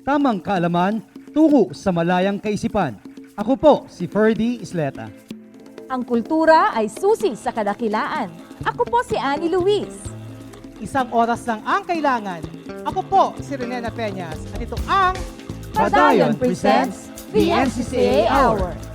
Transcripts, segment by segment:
tamang kaalaman tungo sa malayang kaisipan. Ako po si Ferdy Isleta. Ang kultura ay susi sa kadakilaan. Ako po si Annie Luis. Isang oras lang ang kailangan. Ako po si Renena Peñas at ito ang Padayon Presents the NCCA Hour.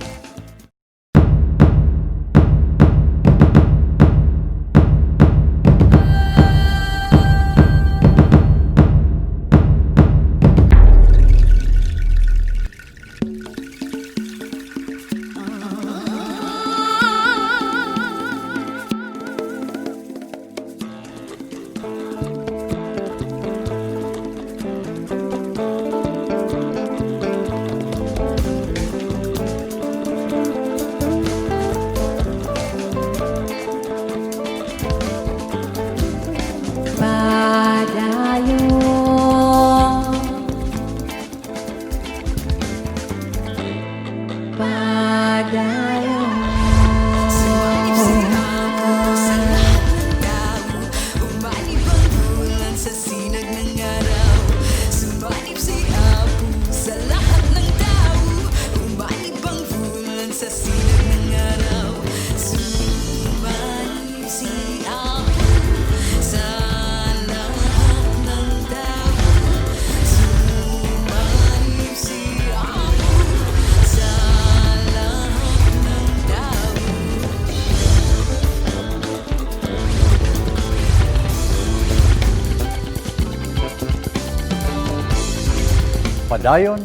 Padayon,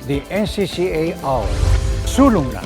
the NCCA Hour. Sulong na.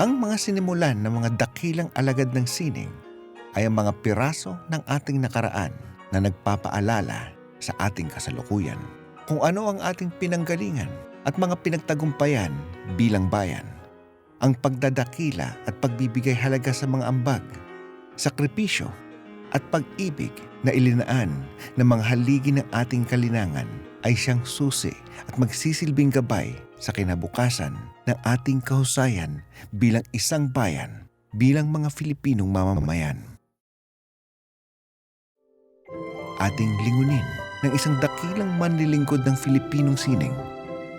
Ang mga sinimulan ng mga dakilang alagad ng sining ay ang mga piraso ng ating nakaraan na nagpapaalala sa ating kasalukuyan kung ano ang ating pinanggalingan at mga pinagtagumpayan bilang bayan. Ang pagdadakila at pagbibigay halaga sa mga ambag, sakripisyo at pag-ibig na ilinaan ng mga haligi ng ating kalinangan ay siyang susi at magsisilbing gabay sa kinabukasan ng ating kahusayan bilang isang bayan, bilang mga Filipinong mamamayan. Ating lingunin ng isang dakilang manlilingkod ng Filipinong sining,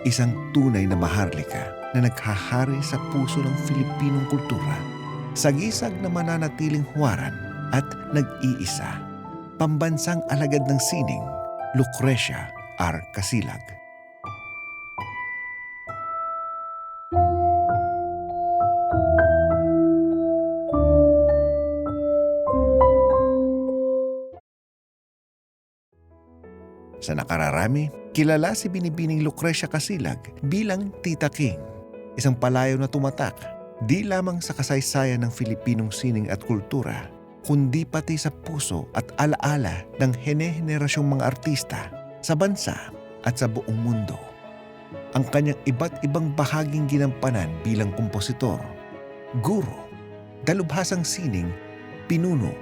isang tunay na maharlika na naghahari sa puso ng Filipinong kultura, sagisag na mananatiling huwaran at nag-iisa, Pambansang Alagad ng Sining, Lucresia Kasilag. Sa nakararami, kilala si Binibining Lucresia Kasilag bilang Tita King, isang palayaw na tumatak di lamang sa kasaysayan ng Filipinong sining at kultura, kundi pati sa puso at alaala ng hene-henerasyong mga artista sa bansa at sa buong mundo. Ang kanyang iba't ibang bahaging ginampanan bilang kompositor, guro, dalubhasang sining, pinuno,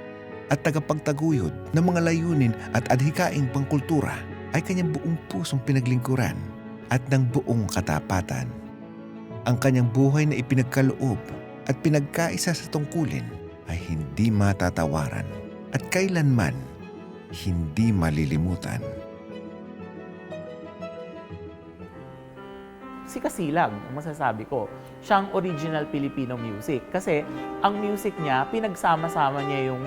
at tagapagtaguyod ng mga layunin at adhikaing pangkultura ay kanyang buong pusong pinaglingkuran at ng buong katapatan. Ang kanyang buhay na ipinagkaloob at pinagkaisa sa tungkulin ay hindi matatawaran at kailanman hindi malilimutan. Si Kasilag, ang masasabi ko, siyang original Filipino music. Kasi ang music niya, pinagsama-sama niya yung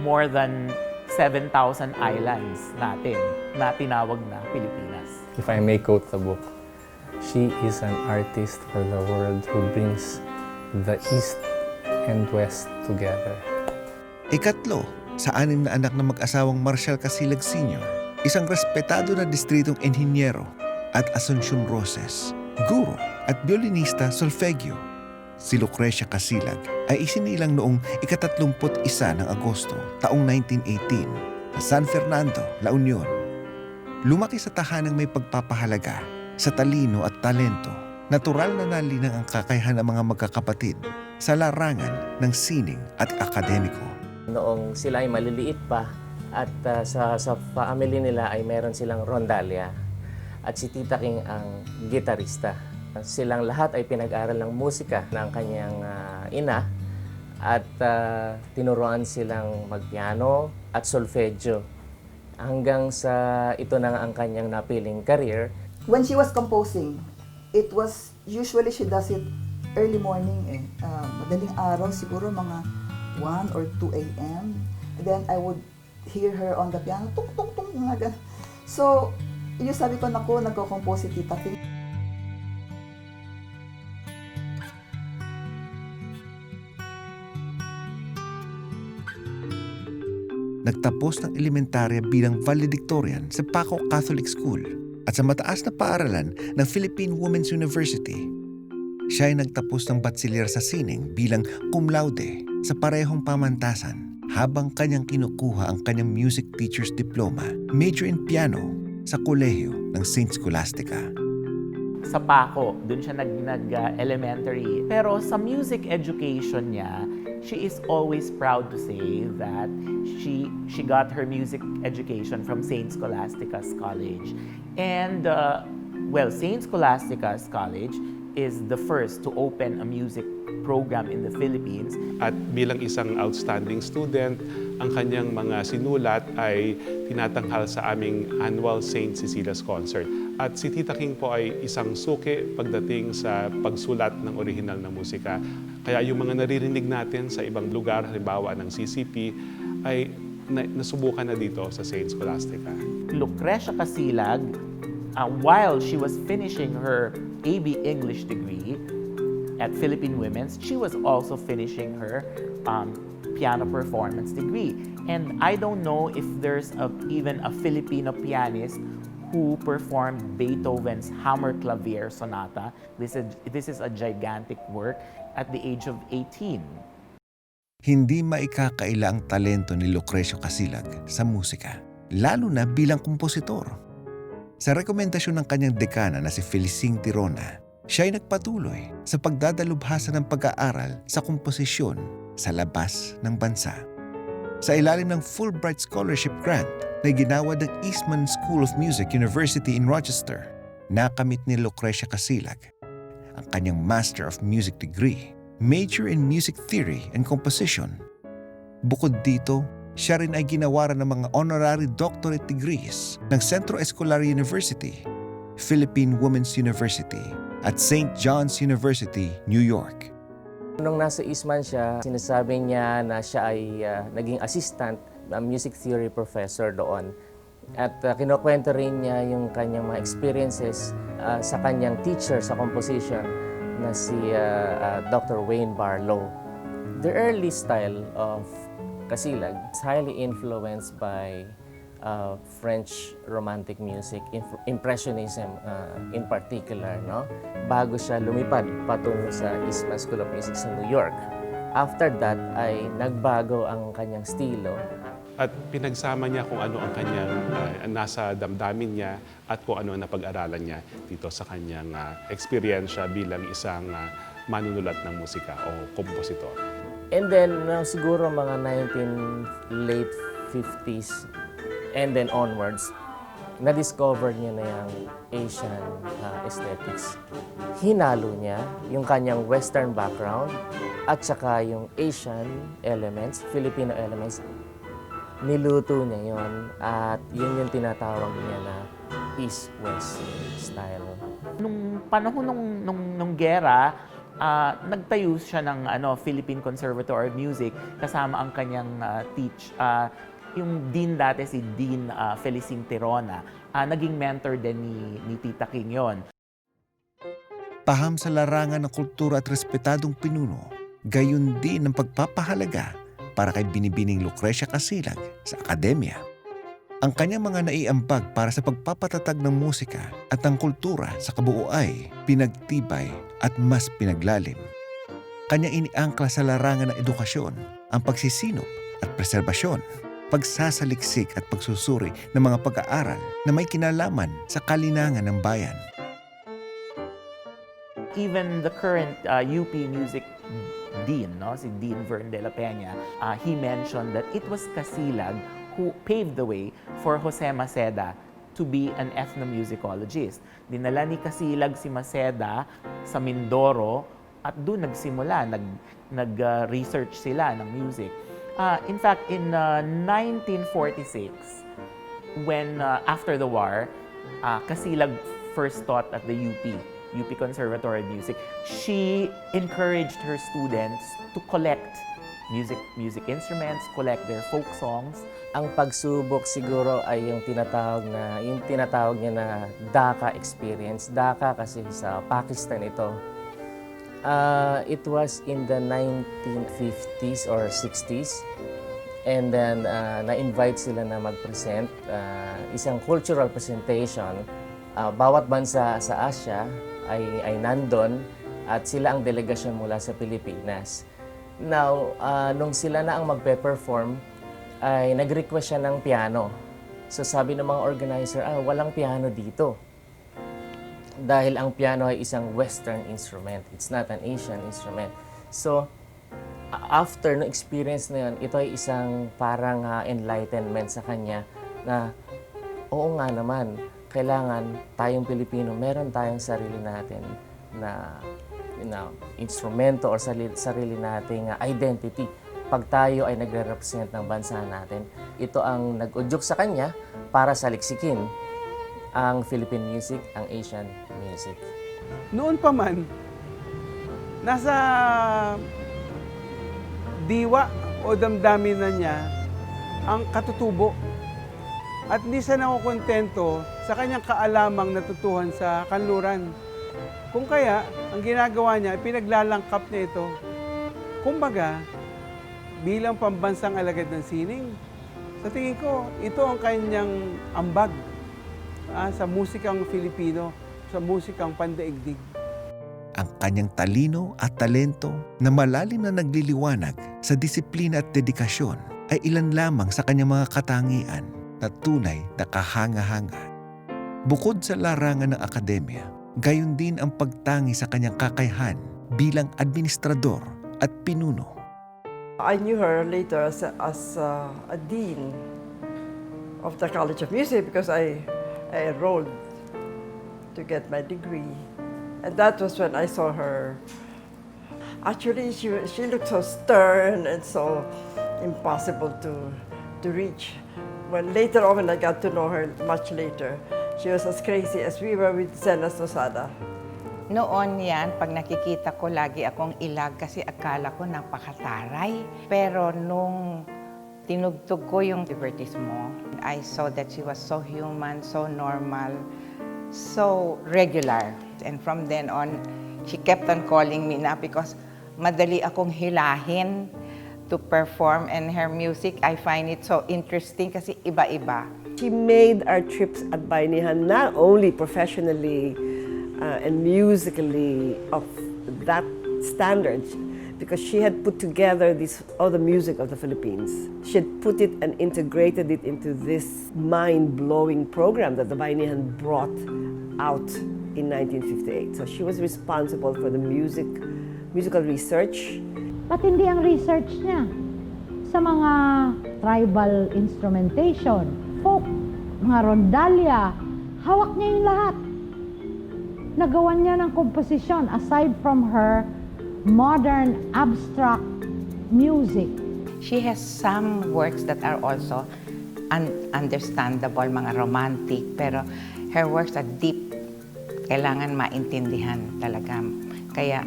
more than 7,000 islands natin na tinawag na Pilipinas. If I may quote the book, she is an artist for the world who brings the East and West together. Ikatlo, sa 6 na anak na mag-asawang Marshal Kasilag Sr., isang respetado na distritong enhinyero at Asuncion Roses, guro at violinista solfegyo. Si Lucresia Kasilag ay isinilang noong ika-31 ng Agosto taong 1918 sa San Fernando, La Union. Lumaki sa tahanang may pagpapahalaga sa talino at talento. Natural na nalinang ang kakayahan ng mga magkakapatid sa larangan ng sining at akademiko. Noong sila ay maliliit pa at sa family nila ay meron silang rondalya at si Tita King ang gitarista. Silang lahat ay pinag-aral ng musika ng kanyang ina at tinuruan silang magpiano at solfeggio hanggang sa ito na ang kanyang napiling career. When she was composing, it was usually she does it early morning madaling araw siguro mga 1 or 2 a.m. Then I would hear her on the piano, tung tung tung nga. So, yung sabi ko, naku, nagko-compose si Tita King. Nagtapos ng elementarya bilang valedictorian sa Paco Catholic School at sa mataas na paaralan ng Philippine Women's University. Siya ay nagtapos ng bachelor sa sining bilang cum laude sa parehong pamantasan habang kanyang kinukuha ang kanyang music teacher's diploma, major in piano sa kolehiyo ng St. Scholastica. Sa Paco, dun siya nag-elementary. Pero sa music education niya, she is always proud to say that she got her music education from St. Scholastica's College. And, St. Scholastica's College is the first to open a music program in the Philippines. At bilang isang outstanding student, ang kanyang mga sinulat ay tinatanghal sa aming annual St. Cecilia's Concert. At si Tita King po ay isang suki pagdating sa pagsulat ng orihinal na musika. Kaya yung mga naririnig natin sa ibang lugar, halimbawa ng CCP, ay nasubukan na dito sa St. Scholastica. Lucresia Kasilag, while she was finishing her AB English degree at Philippine Women's, she was also finishing her piano performance degree. And I don't know if there's even a Filipino pianist who performed Beethoven's Hammer Clavier Sonata. This is a gigantic work at the age of 18. Hindi maikakaila ang talento ni Lucrecia Kasilag sa musika, lalo na bilang kompositor. Sa rekomendasyon ng kanyang dekana na si Felicing Tirona, siya ay nagpatuloy sa pagdadalubhasa ng pag-aaral sa komposisyon sa labas ng bansa. Sa ilalim ng Fulbright Scholarship Grant na ginawa ng Eastman School of Music University in Rochester, nakamit ni Lucrecia Kasilag ang kanyang Master of Music degree, major in Music Theory and Composition. Bukod dito, siya rin ay ginawaran ng mga honorary doctorate degrees ng Centro Escolar University, Philippine Women's University, at St. John's University, New York. Nung nasa Eastman siya, sinasabi niya na siya ay naging assistant music theory professor doon. At kinukwento rin niya yung kanyang mga experiences sa kanyang teacher sa composition na si Dr. Wayne Barlow. The early style of Kasilag is highly influenced by French romantic music, Impressionism in particular, no? Bago siya lumipad patungo sa Eastman School of Music sa New York. After that ay nagbago ang kanyang estilo. At pinagsama niya kung ano ang kanyang nasa damdamin niya at kung ano ang napag-aralan niya dito sa kanyang eksperyensya bilang isang manunulat ng musika o kompositor. And then, siguro mga late 50s and then onwards, na-discover niya na yung Asian aesthetics. Hinalo niya yung kanyang Western background at saka yung Asian elements, Filipino elements. Niluto niya yon at yun yung tinatawag niya na East-West style. Nung panahon nung gera, nagtayo siya ng Philippine Conservatory of Music kasama ang kanyang yung dean dati si Dean Felicing Tirona. Naging mentor din ni Tita King yon. Paham sa larangan ng kultura at respetadong pinuno, gayon din ang pagpapahalaga para kay Binibining Lucresia Kasilag sa akademya. Ang kanyang mga naiambag para sa pagpapatatag ng musika at ng kultura sa kabuuay, pinagtibay at mas pinaglalim. Kanyang iniangkla sa larangan ng edukasyon, ang pagsisinop at preserbasyon, pagsasaliksik at pagsusuri ng mga pag-aaral na may kinalaman sa kalinangan ng bayan. Even the current UP Music Dean, si Dean Vern de la Peña, he mentioned that it was Kasilag who paved the way for Jose Maceda to be an ethnomusicologist. Dinala ni Kasilag si Maceda sa Mindoro at doon nagsimula, nag-research sila ng music. In fact, in 1946, when after the war, Kasilag first taught at the UP Conservatory of Music. She encouraged her students to collect music instruments, collect their folk songs. Ang pagsubok siguro ay yung tinatawag niya na Dhaka experience. Dhaka kasi sa Pakistan ito. It was in the 1950s or 60s. And then, na-invite sila na mag-present isang cultural presentation. Bawat bansa sa Asia ay nandun at sila ang delegasyon mula sa Pilipinas. Now, nung sila na ang magpe-perform, ay nag-request siya ng piano. So sabi ng mga organizer, walang piano dito. Dahil ang piano ay isang Western instrument. It's not an Asian instrument. So, after no experience na yun, ito ay isang parang enlightenment sa kanya na oo nga naman, kailangan tayong Pilipino, meron tayong sarili natin na instrumento or sarili nating identity. Pag tayo ay nagre-represent ng bansa natin, ito ang nag-udyok sa kanya para saliksikin ang Philippine music, ang Asian music. Noon pa man, nasa diwa o damdamin na niya ang katutubo. At hindi siya nakukontento sa kanyang kaalamang natutuhan sa kanluran. Kung kaya, ang ginagawa niya, pinaglalangkap niya ito. Kumbaga, bilang pambansang alagad ng sining, sa tingin ko, ito ang kanyang ambag sa musikang Filipino, sa musikang pandaigdig. Ang kanyang talino at talento na malalim na nagliliwanag sa disiplina at dedikasyon ay ilan lamang sa kanyang mga katangian na tunay na kahanga-hanga. Bukod sa larangan ng akademya, gayon din ang pagtangi sa kanyang kakayahan bilang administrador at pinuno. I knew her later as a dean of the College of Music because I enrolled to get my degree. And that was when I saw her. Actually, she looked so stern and so impossible to reach. When later on, when I got to know her much later, she was as crazy as we were with Zenas Lozada. Noon yan, pag nakikita ko, lagi akong ilag kasi akala ko napakataray. Pero nung tinugtog ko yung advertisement, I saw that she was so human, so normal, so regular. And from then on, she kept on calling me na because madali akong hilahin to perform, and her music, I find it so interesting kasi iba-iba. She made our trips at Bayanihan not only professionally and musically of that standard, because she had put together all the music of the Philippines. She had put it and integrated it into this mind-blowing program that the Bayanihan brought out in 1958. So she was responsible for the musical research. Matindi ang research niya sa mga tribal instrumentation, folk, mga rondalya. Hawak niya yung lahat. Nagawan niya ng komposisyon aside from her modern abstract music. She has some works that are also understandable, mga romantic, pero her works are deep. Kailangan maintindihan talaga. Kaya,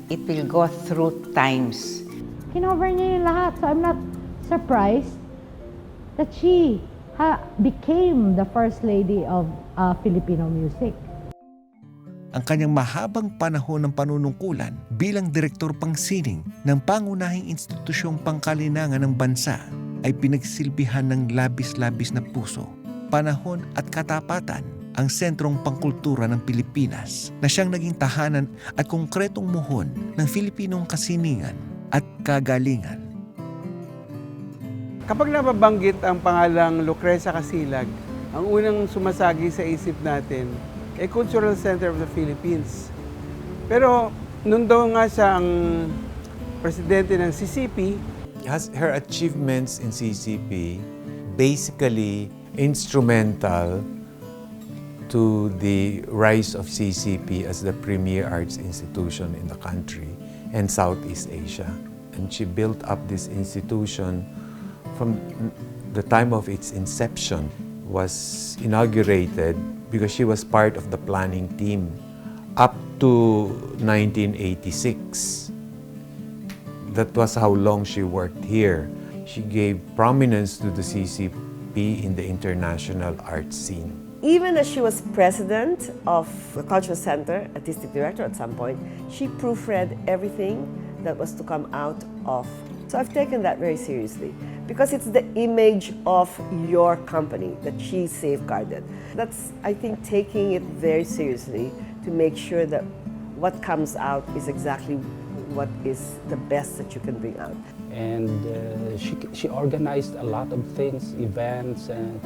it will go through times. Kinover niya yung lahat, so I'm not surprised that she became the first lady of Filipino music. Ang kanyang mahabang panahon ng panunungkulan bilang direktor pangsining ng pangunahing institusyong pangkalinangan ng bansa ay pinagsilbihan ng labis-labis na puso, panahon at katapatan ang sentrong pangkultura ng Pilipinas na siyang naging tahanan at konkretong muhon ng Filipinong kasiningan at kagalingan. Kapag nababanggit ang pangalang Lucresia Kasilag, ang unang sumasagi sa isip natin ay Cultural Center of the Philippines. Pero nung daw nga siya ang presidente ng CCP, her achievements in CCP basically instrumental to the rise of CCP as the premier arts institution in the country and Southeast Asia. And she built up this institution from the time of its inception, was inaugurated because she was part of the planning team up to 1986. That was how long she worked here. She gave prominence to the CCP in the international art scene. Even as she was president of the Cultural Center, artistic director at some point, she proofread everything that was to come out of. So I've taken that very seriously because it's the image of your company that she safeguarded. That's, I think, taking it very seriously to make sure that what comes out is exactly what is the best that you can bring out. And she organized a lot of things, events, and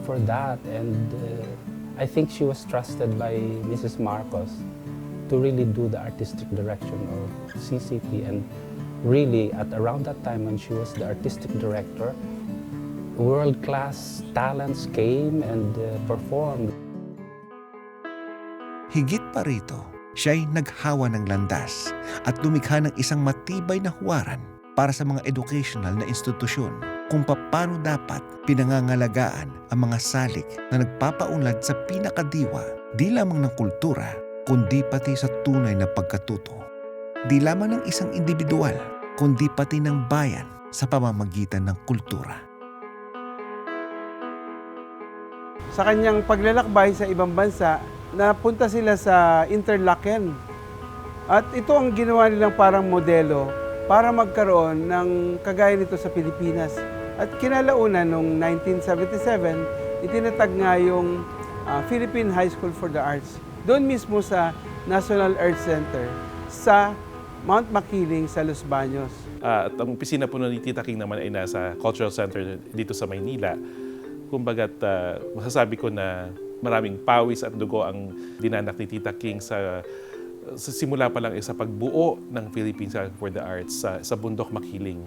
for that. And I think she was trusted by Mrs. Marcos to really do the artistic direction of CCP. And really, at around that time when she was the artistic director, world-class talents came and performed. Higit pa rito, siya'y naghawa ng landas at lumikha ng isang matibay na huwaran para sa mga educational na institusyon kung paano dapat pinangangalagaan ang mga salik na nagpapaunlad sa pinakadiwa di lamang ng kultura kundi pati sa tunay na pagkatuto. Di lamang ng isang individual kundi pati ng bayan sa pamamagitan ng kultura. sa kanyang paglalakbay sa ibang bansa, napunta sila sa Interlaken. At ito ang ginawa nilang parang modelo para magkaroon ng kagaya nito sa Pilipinas. At kinalaunan noong 1977, itinatag nga yung Philippine High School for the Arts. Doon mismo sa National Arts Center sa Mount Makiling sa Los Baños. At ang opisina po ni Tita King naman ay nasa Cultural Center dito sa Maynila. Kumbagat masasabi ko na maraming pawis at dugo ang dinanak ni Tita King sa simula pa lang sa pagbuo ng Philippine Center for the Arts sa Bundok Makiling.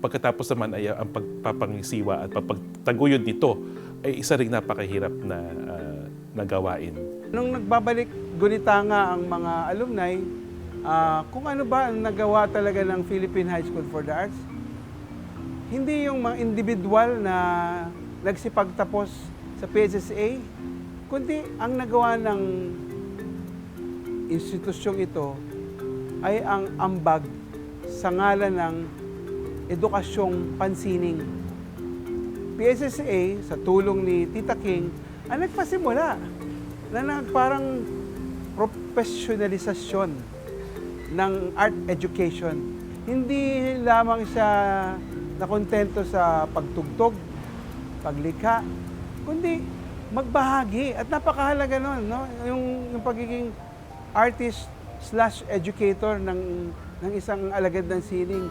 Pagkatapos naman ay ang pagpapangisiwa at pagtaguyod nito ay isa ring napakahirap na gawain. Nung nagbabalik gunita nga ang mga alumni, kung ano ba ang nagawa talaga ng Philippine High School for the Arts, hindi yung mga individual na nagsipagtapos sa PSSA, kundi ang nagawa ng institusyong ito ay ang ambag sa ngalan ng edukasyong pansining. PSSA, sa tulong ni Tita King, ang nagpasimula na parang professionalisasyon ng art education. Hindi lamang siya nakontento sa pagtugtog, paglikha, kundi magbahagi. At napakahalaga nun, no? Yung pagiging artist educator ng isang alagad ng sining.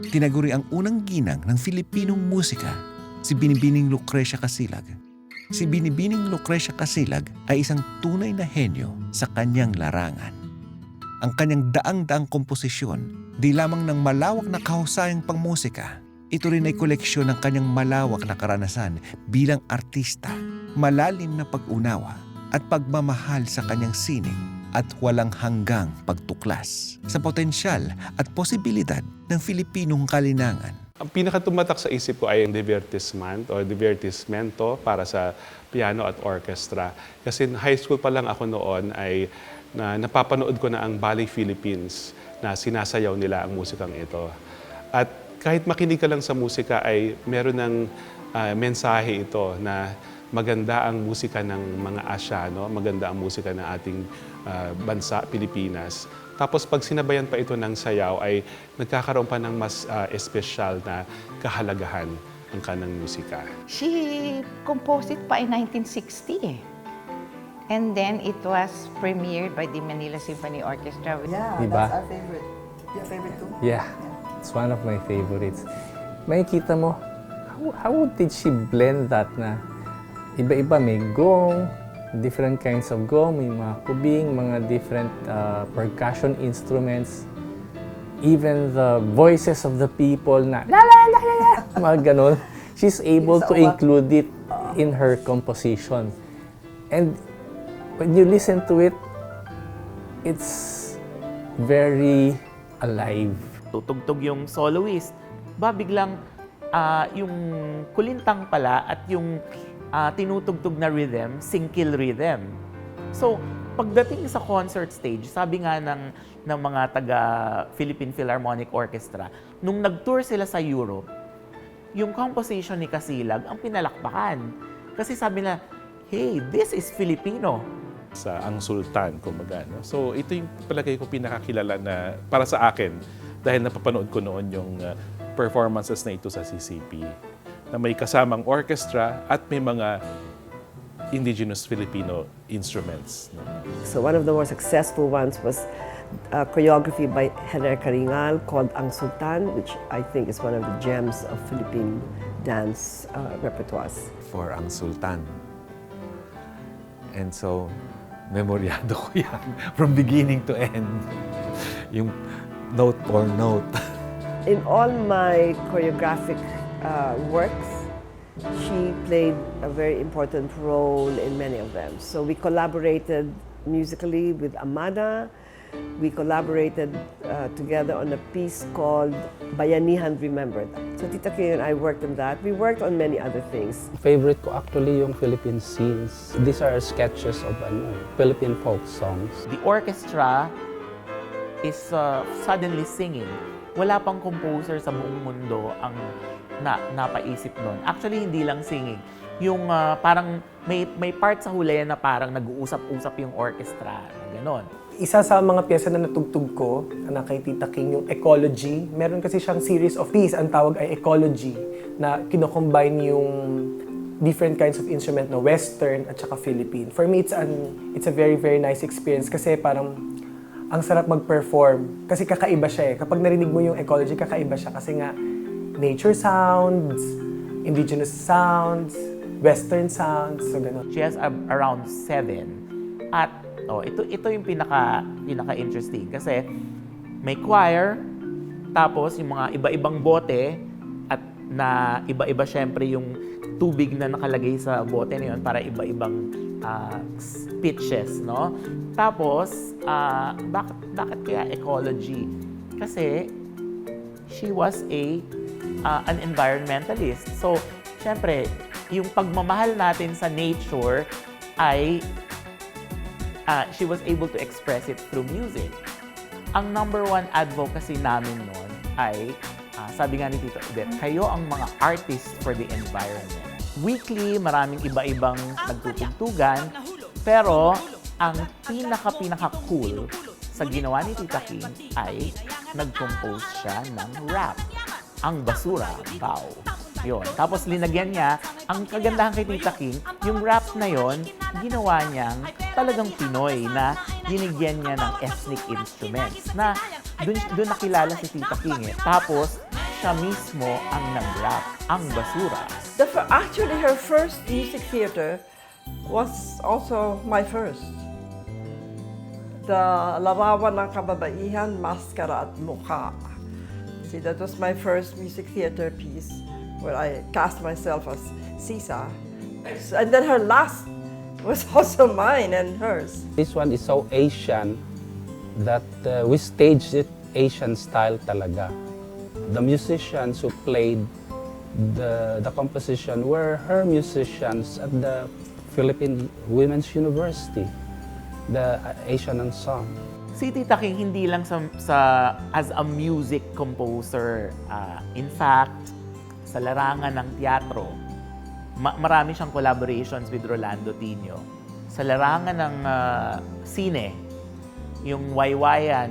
Tinaguri ang unang ginang ng Filipinong musika, si Binibining Lucresia Kasilag. Si Binibining Lucresia Kasilag ay isang tunay na henyo sa kanyang larangan. Ang kanyang daang-daang komposisyon, di lamang ng malawak na kahusayang pangmusika, ito rin ay koleksyon ng kanyang malawak na karanasan bilang artista, malalim na pag-unawa at pagmamahal sa kanyang sining at walang hanggang pagtuklas sa potensyal at posibilidad ng Filipinong kalinangan. Ang pinakatumatak sa isip ko ay ang divertismento para sa piano at orchestra. Kasi high school pa lang ako noon ay napapanood ko na ang Ballet Philippines na sinasayaw nila ang musikang ito. At kahit makinig ka lang sa musika ay meron ng mensahe ito na maganda ang musika ng mga Asyano, maganda ang musika ng ating bansa, Pilipinas. Tapos pag sinabayan pa ito ng sayaw ay nagkakaroon pa ng mas espesyal na kahalagahan ang kanang musika. She composed it pa in 1960 eh. And then it was premiered by the Manila Symphony Orchestra. Yeah, Diba? that's our favorite. Your favorite too? Yeah, it's one of my favorites. Makikita mo, how did she blend that na iba-iba, may gong, different kinds of gong, may mga kubing, mga different percussion instruments, even the voices of the people na la la la la la, mga ganun. She's able to include it in her composition. And when you listen to it, it's very alive. Tutugtog yung soloist, biglang yung kulintang pala at yung tinutugtog na rhythm, singkil rhythm. So, pagdating sa concert stage, sabi nga ng mga taga Philippine Philharmonic Orchestra, nung nag-tour sila sa Europe, yung composition ni Kasilag ang pinalakpakan. Kasi sabi na, hey, this is Filipino. Sa Ang Sultan, kumbaga. No? So, ito yung palagay ko pinakakilala na para sa akin dahil napapanood ko noon yung performances na ito sa CCP na may kasamang orchestra at may mga indigenous Filipino instruments. No? So one of the more successful ones was choreography by Henry Karingal called Ang Sultan, which I think is one of the gems of Philippine dance repertoires. For Ang Sultan. And so, memoryado ko yan from beginning to end. Yung note for note. In all my choreographic works, she played a very important role in many of them. So we collaborated musically with Amada. We collaborated together on a piece called Bayanihan Remembered. So Tita King and I worked on that. We worked on many other things. Favorite ko actually yung Philippine scenes. These are sketches of Philippine folk songs. The orchestra is suddenly singing. Wala pang composer sa buong mundo ang napaisip nun. Actually, hindi lang singing. Yung parang may part sa huli na parang nag-uusap-usap yung orchestra. Ganon. Isa sa mga pyesa na natugtog ko na kay Tita King, yung Ecology. Meron kasi siyang series of piece, ang tawag ay Ecology, na kino-combine yung different kinds of instrument na Western at saka Philippine. For me, it's a very, very nice experience kasi parang ang sarap mag-perform. Kasi kakaiba siya eh. Kapag narinig mo yung Ecology, kakaiba siya kasi nga nature sounds, indigenous sounds, Western sounds, so gano'n. She has around 7. At ito yung pinaka-interesting kasi may choir, tapos yung mga iba-ibang bote at na iba-iba syempre yung tubig na nakalagay sa bote na yun para iba-ibang pitches, no? Tapos, bakit kaya ecology? Kasi she was an environmentalist. So, syempre, yung pagmamahal natin sa nature ay she was able to express it through music. Ang number one advocacy namin noon ay, sabi nga ni Tito Odette, kayo ang mga artists for the environment. Weekly, maraming iba-ibang nagtutugtugan, pero ang pinaka-cool sa ginawa ni Tita King ay nag-compose siya ng rap. Ang basura, bow. Yun. Tapos linagyan niya, ang kagandahan kay Tita King, yung rap na yon ginawa niyang talagang Pinoy na binigyan niya ng ethnic instruments na dun nakilala si Tita King eh. Tapos, siya mismo ang nag-rap, ang basura. Actually, her first music theater was also my first. The Larawan ng Kababaihan, Maskara at Mukha. See, that was my first music theater piece where I cast myself as Sisa. And then her last was also mine and hers. This one is so Asian that we staged it Asian style talaga. The musicians who played the composition were her musicians at the Philippine Women's University, the Asian Ensemble. Si Tita King hindi lang as a music composer. In fact, sa larangan ng teatro, marami siyang collaborations with Rolando Tino. Sa larangan ng sine, yung Waywaya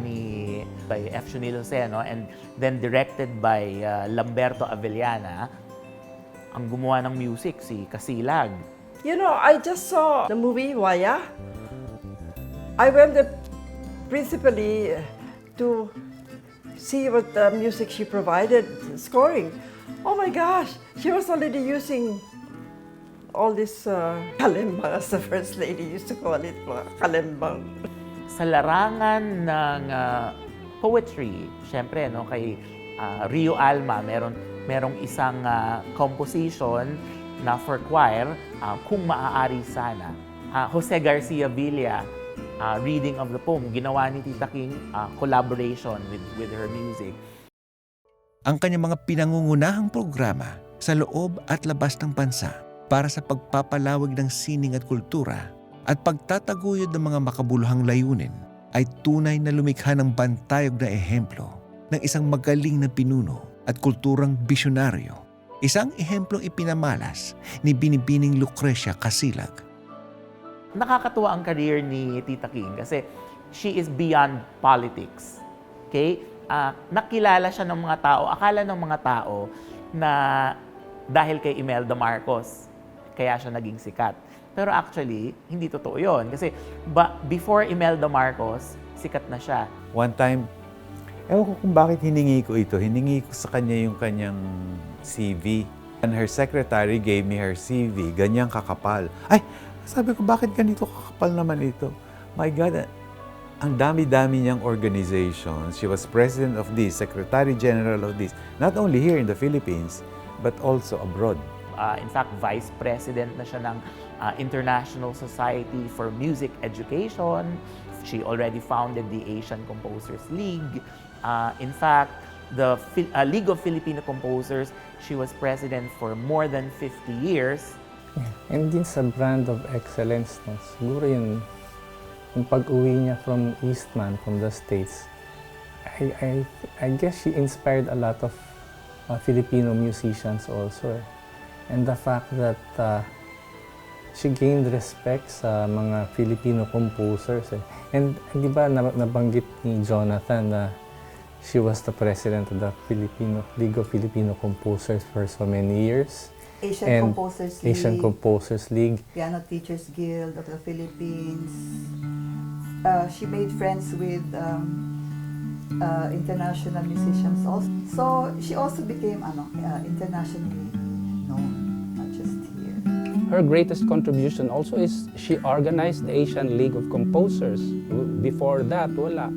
by F. Luceno and then directed by Lamberto Avellana, ang gumawa ng music si Kasilag. You know, I just saw the movie Waya. I went there principally to see what the music she provided, scoring. Oh my gosh, she was already using all this kalembang, as the First Lady used to call it, mga kalembang. Sa larangan ng poetry, syempre, no, kay Rio Alma, merong isang composition na for choir, Kung Maaari Sana. Jose Garcia Villa, reading of the poem, ginawa ni Tita King collaboration with her music. Ang kanyang mga pinangungunahang programa sa loob at labas ng bansa para sa pagpapalawag ng sining at kultura at pagtataguyod ng mga makabuluhang layunin ay tunay na lumikha ng bantayog na ehemplo ng isang magaling na pinuno at kulturang bisyonaryo. Isang ehemplong ipinamalas ni Binibining Lucresia Kasilag. Nakakatuwa ang career ni Tita King kasi she is beyond politics. Okay? Nakilala siya ng mga tao, akala ng mga tao na dahil kay Imelda Marcos, kaya siya naging sikat. Pero actually, hindi totoo yun. Kasi before Imelda Marcos, sikat na siya. One time, ewan ko kung bakit hiningi ko ito. Hiningi ko sa kanya yung kanyang CV. And her secretary gave me her CV. Ganyang kakapal. Ay, sabi ko, bakit ganito kakapal naman ito? My God, ang dami-dami niyang organizations. She was president of this, secretary general of this. Not only here in the Philippines, but also abroad. In fact, vice president na siya ng International Society for Music Education. She already founded the Asian Composers League. In fact, the League of Filipino Composers, she was president for more than 50 years. And din sa brand of excellence, no? Siguro yung pag-uwi niya from Eastman, from the States, I guess she inspired a lot of Filipino musicians also. And the fact that she gained respect sa mga Filipino composers. And di ba nabanggit ni Jonathan na she was the president of the League of Filipino Composers for so many years. Asian Composers League. Asian Composers League. Piano Teachers Guild of the Philippines. She made friends with international musicians also. So she also became internationally known, not just here. Her greatest contribution also is she organized the Asian League of Composers. Before that, wala.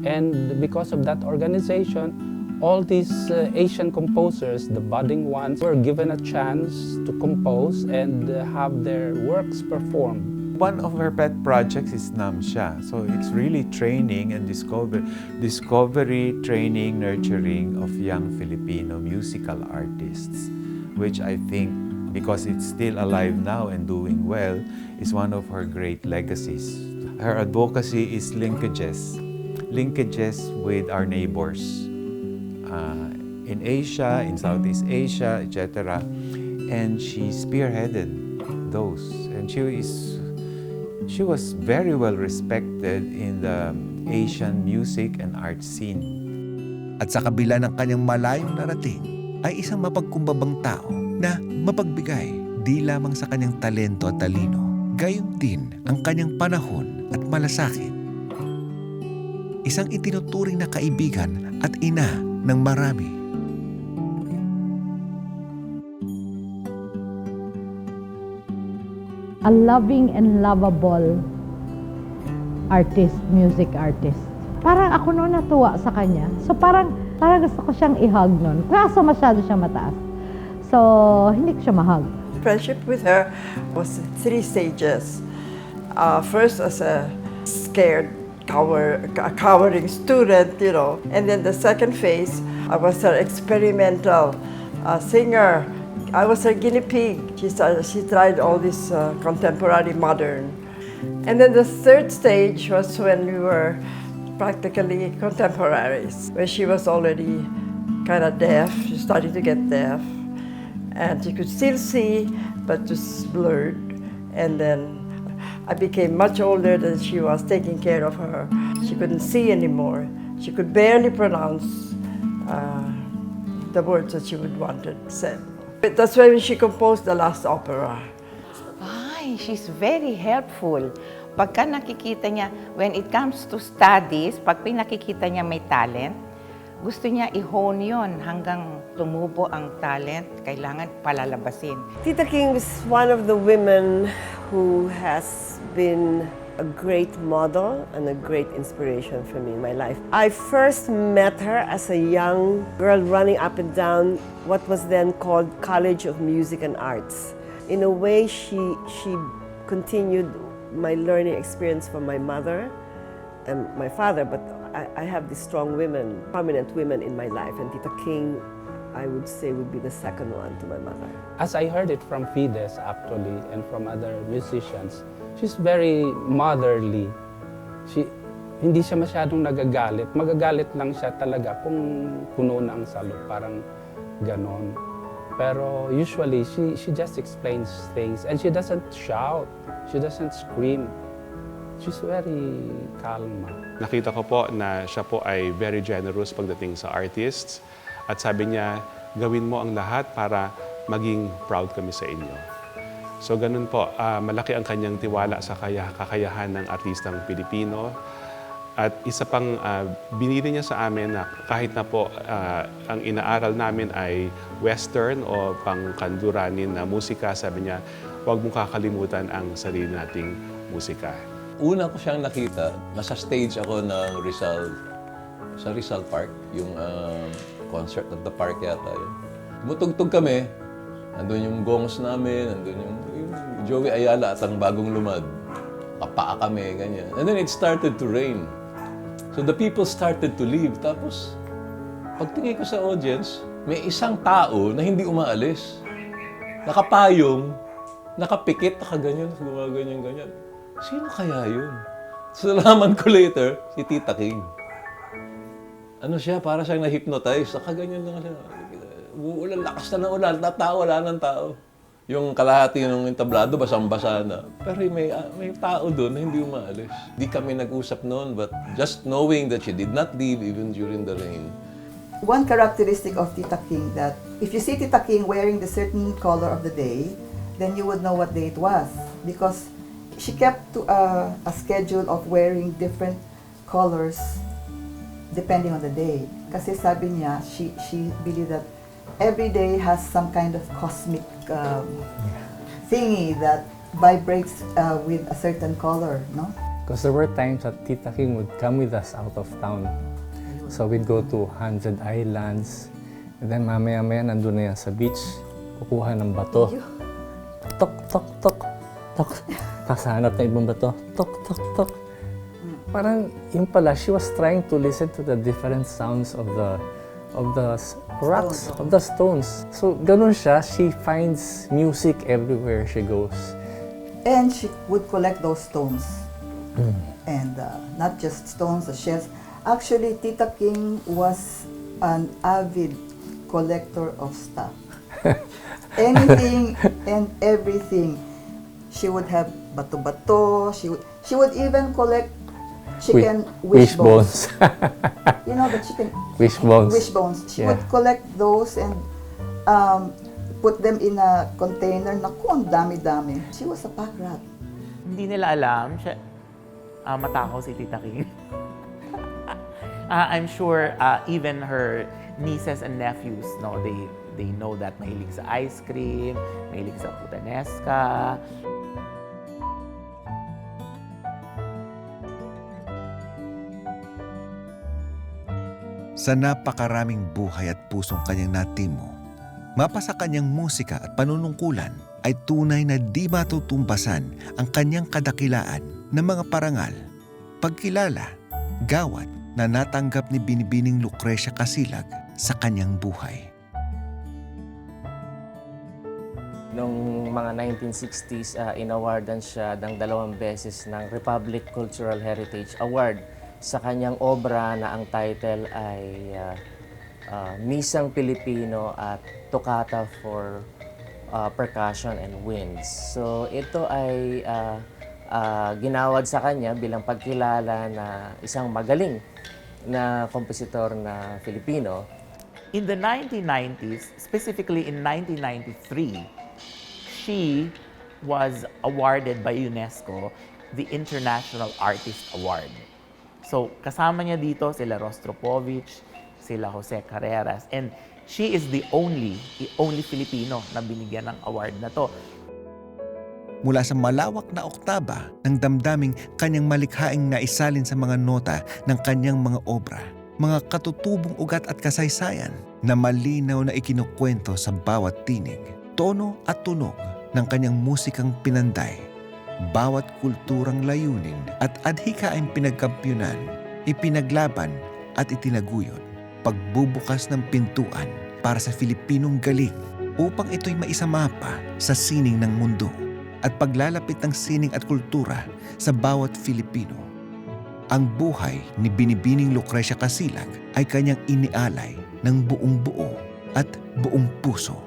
And because of that organization, all these Asian composers, the budding ones, were given a chance to compose and have their works performed. One of her pet projects is Namsha. So it's really training and discovery, training, nurturing of young Filipino musical artists, which I think, because it's still alive now and doing well, is one of her great legacies. Her advocacy is linkages with our neighbors in Asia, in Southeast Asia, etc. And she spearheaded those. And she was very well respected in the Asian music and art scene. At sa kabila ng kanyang malayong narating, ay isang mapagkumbabang tao na mapagbigay di lamang sa kanyang talento at talino, gayon din ang kanyang panahon at malasakit isang itinuturing na kaibigan at ina ng marami. A loving and lovable artist, music artist. Parang ako noon natuwa sa kanya. So parang gusto ko siyang i-hug noon. Kaso masyado siya mataas. So hindi ko siya ma-hug. Friendship with her was 3 stages. First as a scared, cowering student, you know. And then the second phase, I was her experimental singer. I was her guinea pig. She tried all this contemporary modern. And then the third stage was when we were practically contemporaries, where she was already kind of deaf. She started to get deaf. And she could still see, but just blurred. And then I became much older than she was, taking care of her. She couldn't see anymore. She could barely pronounce the words that she would want to say. That's when she composed the last opera. Ay, she's very helpful. Pagka nakikita niya, when it comes to studies, pag pinakikita niya may talent, gusto niya i-hone yun hanggang tumubo ang talent, kailangan palalabasin. Tita King is one of the women who has been a great model and a great inspiration for me in my life. I first met her as a young girl running up and down what was then called College of Music and Arts. In a way, she continued my learning experience from my mother and my father, but I have these strong women, prominent women in my life, and Tita King, I would say, would be the second one to my mother. As I heard it from Fides actually and from other musicians, she's very motherly. Hindi siya masyadong nagagalit. Magagalit lang siya talaga kung puno na ang salo, parang ganon. Pero usually, she just explains things and she doesn't shout. She doesn't scream. She's very calma. Nakita ko po na siya po ay very generous pagdating sa artists. At sabi niya, gawin mo ang lahat para maging proud kami sa inyo. So ganun po, malaki ang kanyang tiwala sa kakayahan ng artistang Pilipino. At isa pang binili niya sa amin na kahit na po ang inaaral namin ay Western o pangkanduranin na musika, sabi niya, huwag mong kakalimutan ang sarili nating musika. Una ko siyang nakita, nasa stage ako ng sa Rizal Park, yung concert at the park yata yun. Tumutugtog kami, andun yung gongs namin, andun yung Joey Ayala at ang bagong lumad. Kapaa kami, ganyan. And then it started to rain. So the people started to leave. Tapos, pagtingin ko sa audience, may isang tao na hindi umaalis. Nakapayong, nakapikit, nakaganyan, gumaganyan-ganyan. Sino kaya yun? So, nalaman ko later, si Tita King. Ano siya, para siyang na-hypnotize. Nakaganyan lang siya. Uulan, lakas na ng ulan, wala ng tao. Yung kalahati ng entablado, basang-basa na. Pero may tao doon na hindi umaalis. Di kami nag-usap noon, but just knowing that she did not leave even during the rain. One characteristic of Tita King that if you see Tita King wearing the certain color of the day, then you would know what day it was. Because she kept to a schedule of wearing different colors depending on the day. Kasi sabi niya, she believed that every day has some kind of cosmic thingy that vibrates with a certain color, no? Because there were times that Tita King would come with us out of town. So we'd go to 100 islands. And then mamaya-maya nandun na yan sa beach, kukuha ng bato. Tok, tok, tok, tok. Tapos hanap na ibang bato. Tok, tok, tok. Parang yun pala, she was trying to listen to the different sounds of the rocks, of the stones. So, ganun siya. She finds music everywhere she goes. And she would collect those stones. And not just stones, the shells. Actually, Tita King was an avid collector of stuff. Anything and everything. She would have bato-bato. She would even collect chicken wishbones. You know the chicken wishbones. Wishbones. She would collect those and put them in a container. Naku, ang dami-dami. She was a pack rat. Hindi nila alam, matakaw si Tita King. I'm sure even her nieces and nephews, no, they know that mahilig sa ice cream, mahilig sa putanesca. Sa napakaraming buhay at pusong kanyang natimo, mapa sa kanyang musika at panunungkulan ay tunay na di matutumbasan ang kanyang kadakilaan ng mga parangal, pagkilala, gawad na natanggap ni Binibining Lucresia Kasilag sa kanyang buhay. Noong mga 1960s, inawardan siya ng 2 beses ng Republic Cultural Heritage Award sa kanyang obra na ang title ay Misang Pilipino at Toccata for Percussion and Winds. So ito ay ginawad sa kanya bilang pagkilala na isang magaling na kompositor na Filipino. In the 1990s, specifically in 1993, she was awarded by UNESCO the International Artist Award. So kasama niya dito sila Rostropovich, sila Jose Carreras, and she is the only Filipino na binigyan ng award na to. Mula sa malawak na oktaba ng damdaming kanyang malikhaing naisalin sa mga nota ng kanyang mga obra, mga katutubong ugat at kasaysayan na malinaw na ikinukwento sa bawat tinig, tono at tunog ng kanyang musikang pinanday. Bawat kulturang layunin at adhikaing pinagkampyonan, ipinaglaban at itinaguyod. Pagbubukas ng pintuan para sa Filipinong galing upang ito'y maisamapa sa sining ng mundo at paglalapit ng sining at kultura sa bawat Filipino. Ang buhay ni Binibining Lucresia Kasilag ay kanyang inialay ng buong buo at buong puso.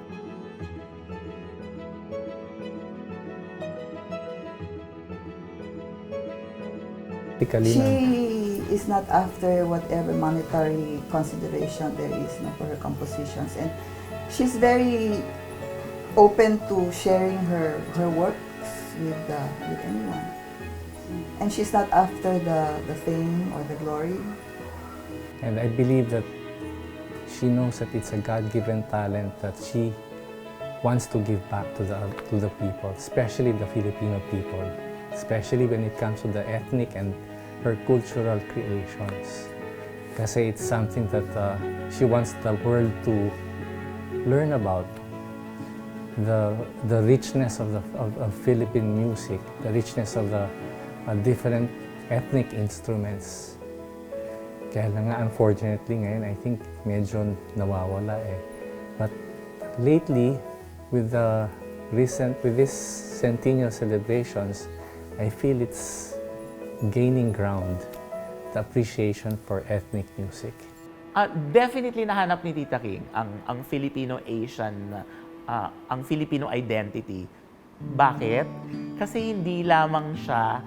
She is not after whatever monetary consideration there is for her compositions, and she's very open to sharing her works with anyone. And she's not after the fame or the glory. And I believe that she knows that it's a God-given talent that she wants to give back to the people, especially the Filipino people, especially when it comes to the ethnic and her cultural creations. Kasi it's something that she wants the world to learn about. The richness of Philippine music, the richness of the different ethnic instruments. Kaya lang nga, unfortunately ngayon, I think medyo nawawala eh. But lately, with these centennial celebrations, I feel it's gaining ground, the appreciation for ethnic music. Definitely nahanap ni Tita King ang Filipino-Asian, ang Filipino identity. Bakit? Kasi hindi lamang siya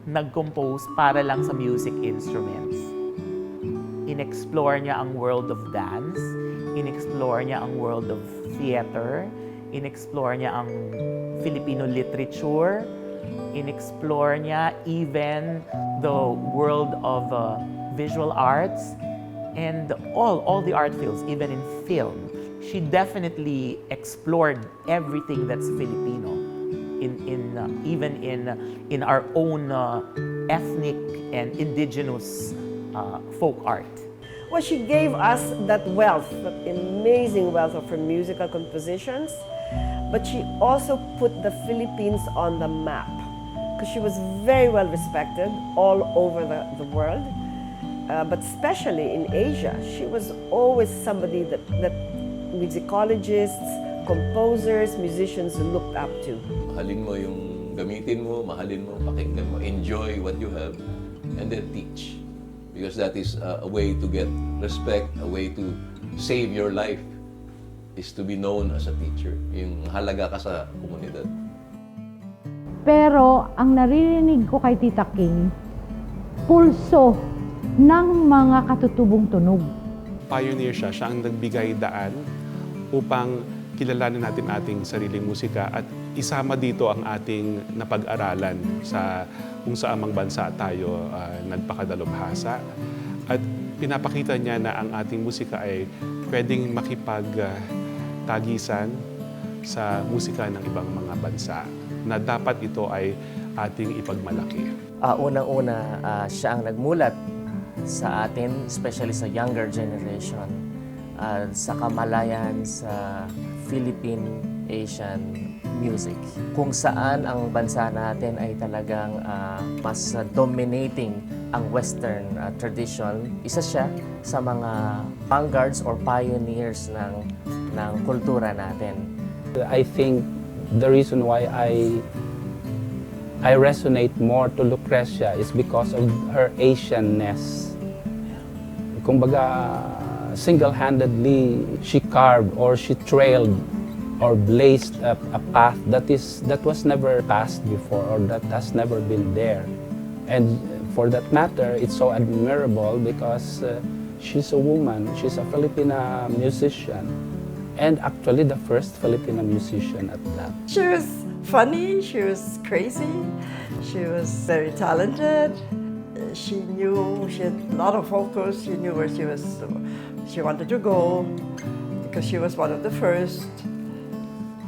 nag-compose para lang sa music instruments. In-explore niya ang world of dance, in-explore niya ang world of theater, in-explore niya ang Filipino literature, in-explore niya even the world of visual arts and all the art fields, even in film. She definitely explored everything that's Filipino, even in our own ethnic and indigenous folk art. Well, she gave us that wealth, that amazing wealth of her musical compositions, but she also put the Philippines on the map, because she was very well respected all over the world, but especially in Asia. She was always somebody that musicologists, composers, musicians looked up to. Mahalin mo yung gamitin mo, mahalin mo, pakinggan mo, enjoy what you have, and then teach. Because that is a way to get respect, a way to save your life, is to be known as a teacher. Yung halaga ka sa komunidad. Pero ang naririnig ko kay Tita King, pulso ng mga katutubong tunog. Pioneer siya ang nagbigay daan upang kilalanin natin ating sariling musika at isama dito ang ating napag-aralan sa kung saan mang bansa tayo nagpakadalubhasa. At pinapakita niya na ang ating musika ay pwedeng makipagtagisan sa musika ng ibang mga bansa, na dapat ito ay ating ipagmalaki. Unang-una, siya ang nagmulat sa atin, especially sa younger generation, sa kamalayan sa Philippine Asian music. Kung saan ang bansa natin ay talagang mas dominating ang Western tradition, isa siya sa mga vanguards or pioneers ng kultura natin. I think the reason why I resonate more to Lucrecia is because of her Asianness. Kumbaga, single-handedly, she carved or she trailed or blazed a path that was never passed before, or that has never been there. And for that matter, it's so admirable because she's a woman, she's a Filipina musician, and actually the first Filipina musician at that. She was funny, she was crazy, she was very talented. She knew, she had a lot of focus, she knew where she wanted to go, because she was one of the first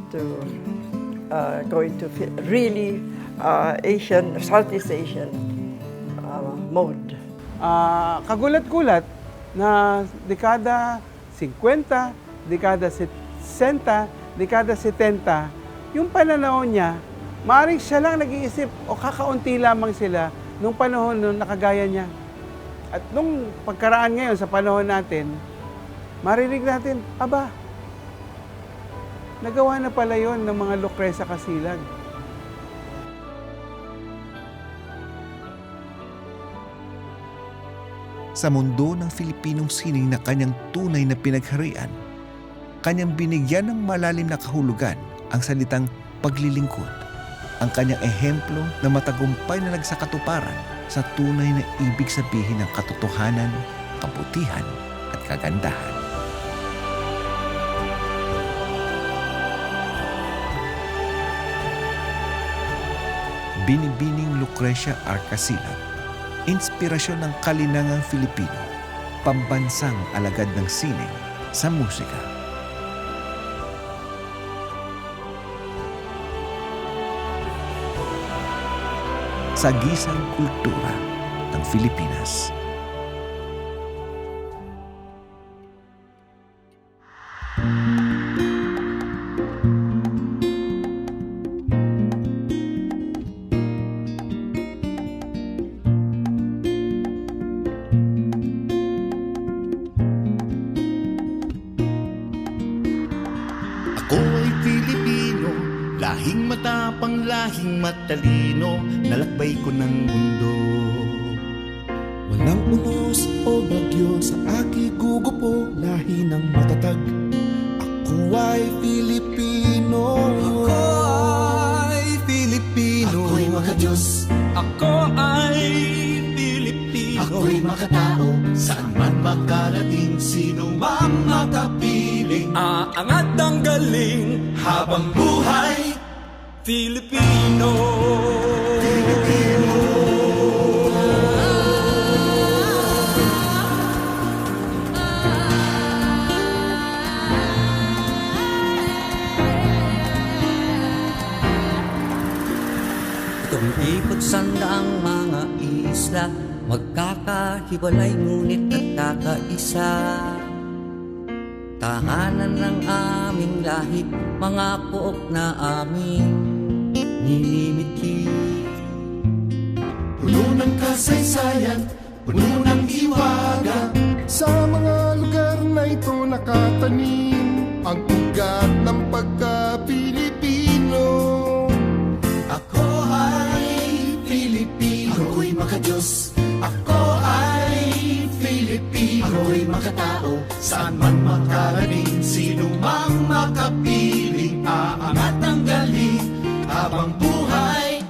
to go into really Asian, Southeast Asian mode. Kagulat-gulat na dekada 50, dekada 60, dekada 70, yung pananaw niya, maaaring siya lang nag-iisip o kakaunti lamang sila nung panahon nung nakagaya niya. At nung pagkaraan ngayon sa panahon natin, marinig natin, aba, nagawa na pala yon ng mga Lucresia Kasilag. Sa mundo ng Filipinong sining na kanyang tunay na pinagharian, kanyang binigyan ng malalim na kahulugan ang salitang paglilingkod, ang kanyang ehemplo na matagumpay na nagsakatuparan sa tunay na ibig sabihin ng katotohanan, kabutihan at kagandahan. Binibining Lucresia Kasilag, inspirasyon ng kalinangang Filipino, pambansang alagad ng sining sa musika. Sagisag Kultura ng Pilipinas. Lahing matapang, lahing matalino, nalakbay ko ng mundo. Walang unos o bagyo sa aking gugupo, lahi ng matatag. Ako ay Filipino. Ako ay Filipino. Ako'y makadiyos. Ako ay Filipino. Ako'y makatao, saan man makarating, sino mang makapiling. Aangat ang galing habang buhay. Filipino. Filipino. Tumipot sandaang mga isla, magkakahiwalay ngunit nagkakaisa. Tahanan ng aming lahi, mga pook na aming ninimiti. Puno ng kasaysayan, puno ng hiwaga. Sa mga lugar na ito nakatanim ang ugat ng pagka-Pilipino. Ako ay Filipino. Ako'y makadiyos. Ako ay Filipino. Ako'y makatao, saan man makarating, sino mang makapiling. Aangat ang galing habang buhay,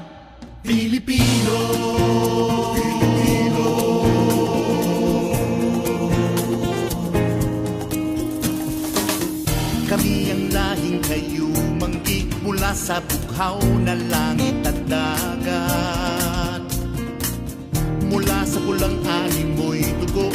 Filipino. Filipino. Kami ang lahing kayumanggi mula sa bughaw na langit at dagat. Mula sa pulang animoy dugo,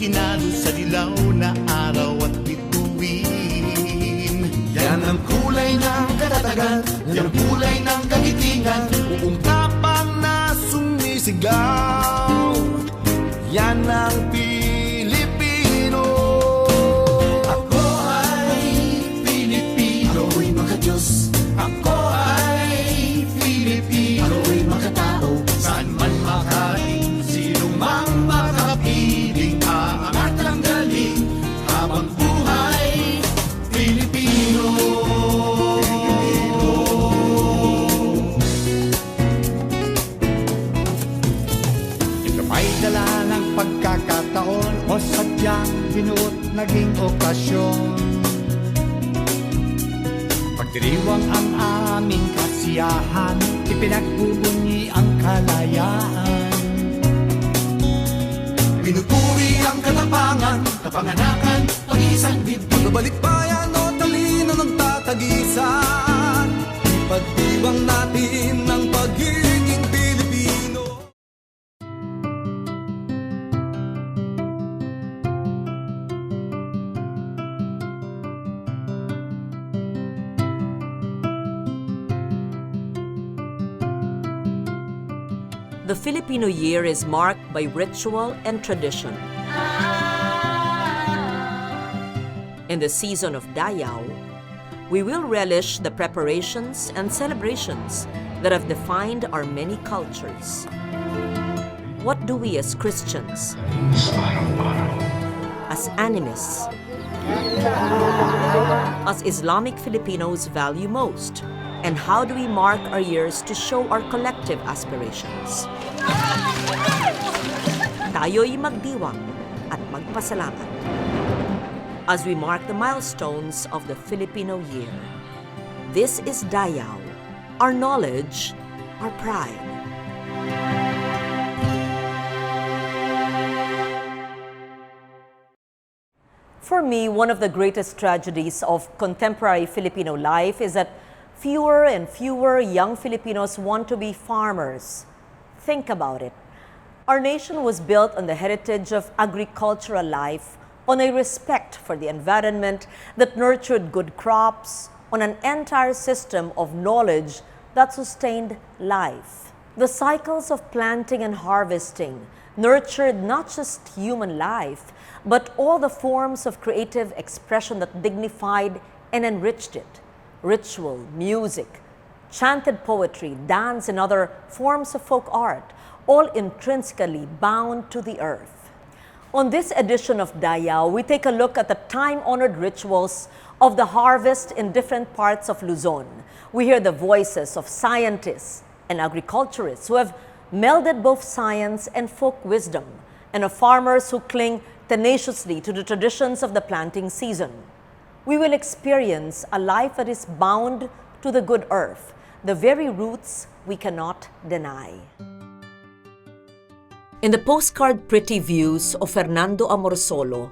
ikinalo sa dilaw na araw at bituin. Yan ang kulay ng katatagan, yan ang kulay ng kagitingan, buong tapang na sumisigaw. Yan ang Pilipino. Ako ay Pilipino, ako'y makadiyos. Ako ay Pilipino, ako'y makatao. Saan man makating, sino mang makapiling, aangat ang galing habang buhay Pilipino. Ito may dala ng pagkakataon o sadyang binuot naging okasyon. Pagdiriwang ang aming kasiyahan, ipinagbubunyi ang kalayaan. Pinupuri ang katapangan, kapanganakan, pag-iisang dibdib. Pagbabalik bayan o talino ng tatagisan, ipagdiwang natin ang pagiging Pilipino. The Filipino year is marked by ritual and tradition. In the season of Dayaw, we will relish the preparations and celebrations that have defined our many cultures. What do we as Christians, as animists, as Islamic Filipinos value most? And how do we mark our years to show our collective aspirations? Tayo'y magdiwang at magpasalamat. As we mark the milestones of the Filipino year, this is Dayaw, our knowledge, our pride. For me, one of the greatest tragedies of contemporary Filipino life is that fewer and fewer young Filipinos want to be farmers. Think about it. Our nation was built on the heritage of agricultural life, on a respect for the environment that nurtured good crops, on an entire system of knowledge that sustained life. The cycles of planting and harvesting nurtured not just human life, but all the forms of creative expression that dignified and enriched it. Ritual, music, chanted poetry, dance, and other forms of folk art, all intrinsically bound to the earth. On this edition of Dayaw, we take a look at the time-honored rituals of the harvest in different parts of Luzon. We hear the voices of scientists and agriculturists who have melded both science and folk wisdom, and of farmers who cling tenaciously to the traditions of the planting season. We will experience a life that is bound to the good earth, the very roots we cannot deny. In the postcard Pretty Views of Fernando Amorsolo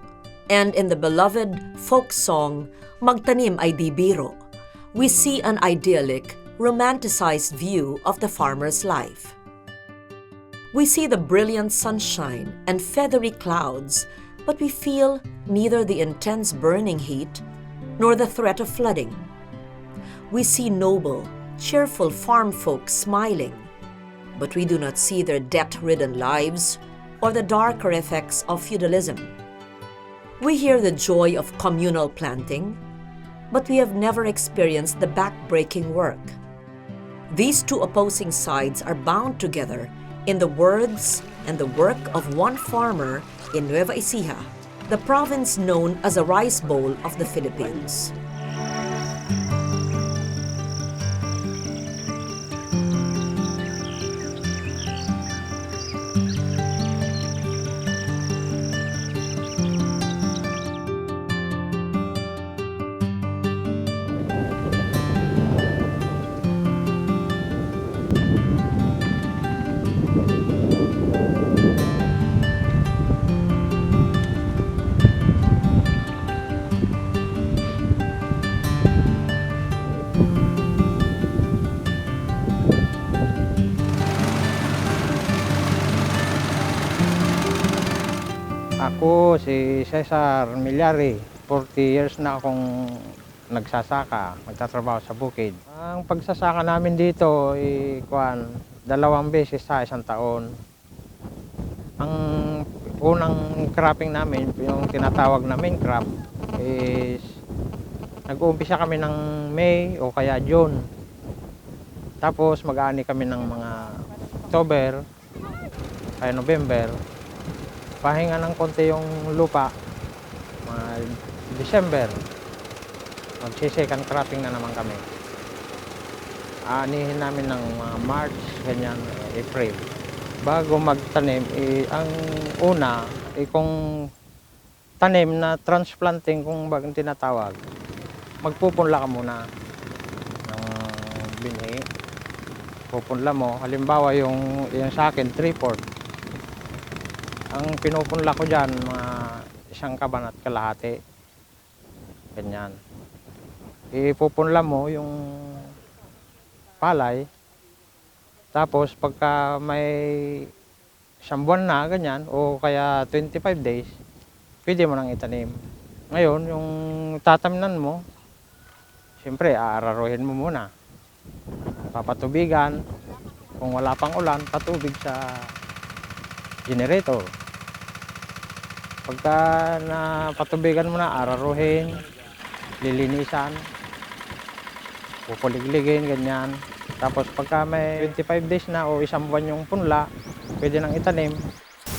and in the beloved folk song Magtanim Ay Di Biro, we see an idyllic, romanticized view of the farmer's life. We see the brilliant sunshine and feathery clouds, but we feel neither the intense burning heat nor the threat of flooding. We see noble, cheerful farm folk smiling, but we do not see their debt-ridden lives or the darker effects of feudalism. We hear the joy of communal planting, but we have never experienced the back-breaking work. These two opposing sides are bound together in the words and the work of one farmer in Nueva Ecija, the province known as a rice bowl of the Philippines. Ako si Cesar Milyari, 40 years na akong nagsasaka, nagtatrabaho sa bukid. Ang pagsasaka namin dito ay 2 beses sa isang taon. Ang unang cropping namin, yung tinatawag na main crop, is nag-uumpisa kami ng May o kaya June. Tapos mag-aani kami ng mga October, kaya November. Pahinga ng konti yung lupa, mga December. Mag-second cropping na naman kami. Aanihin namin ng mga March, ganyan, April. Bago magtanim, ang una, kung tanim na transplanting, kung bagang tinatawag, magpupunla ka muna ng binhi. Pupunla mo, halimbawa yung sa akin, 3/4. Ang pinupunla ko dyan, mga 1 kaban at kalahati. Ganyan. Ipupunla mo yung palay. Tapos pagka may 1 buwan na, ganyan, o kaya 25 days, pwede mo nang itanim. Ngayon, yung tataminan mo, siyempre, aararuhin mo muna. Papatubigan. Kung wala pang ulan, patubig sa generator. Pagka napatubigan mo na, araruhin, lilinisan, pupuligligin, ganyan. Tapos pagka may 25 days na o 1 buwan yung punla, pwede nang itanim.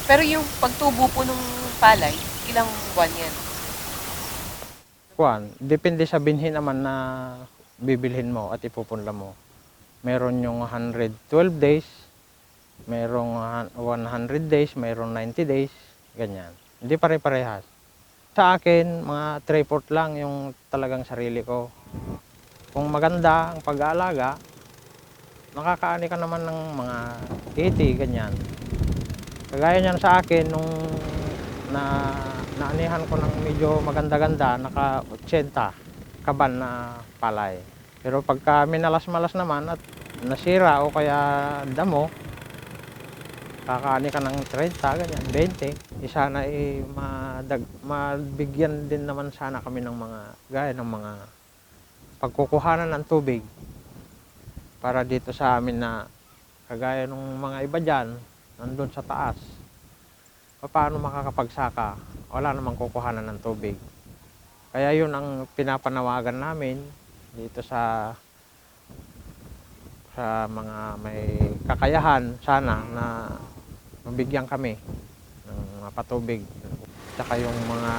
Pero yung pagtubo po ng palay, ilang buwan yan? Depende sa binhi naman na bibilhin mo at ipupunla mo. Meron yung 112 days, merong 100 days, merong 90 days, ganyan. Hindi pare-parehas. Sa akin, mga 3/4 lang yung talagang sarili ko. Kung maganda ang pag-aalaga, makakaani ka naman ng mga 80, ganyan. Kagaya niyan sa akin, nung naanihan ko ng medyo maganda-ganda, naka 80 kaban na palay. Pero pagka minalas-malas naman at nasira o kaya damo, kakaani ka ng 30, ganyan, 20. Sana mabigyan din naman sana kami ng mga, gaya ng mga pagkukuhanan ng tubig. Para dito sa amin na, kagaya ng mga iba dyan, nandun sa taas. Paano makakapagsaka? Wala namang kukuhanan ng tubig. Kaya yun ang pinapanawagan namin dito sa mga may kakayahan sana na mabigyan kami ng mga patubig. Tsaka yung mga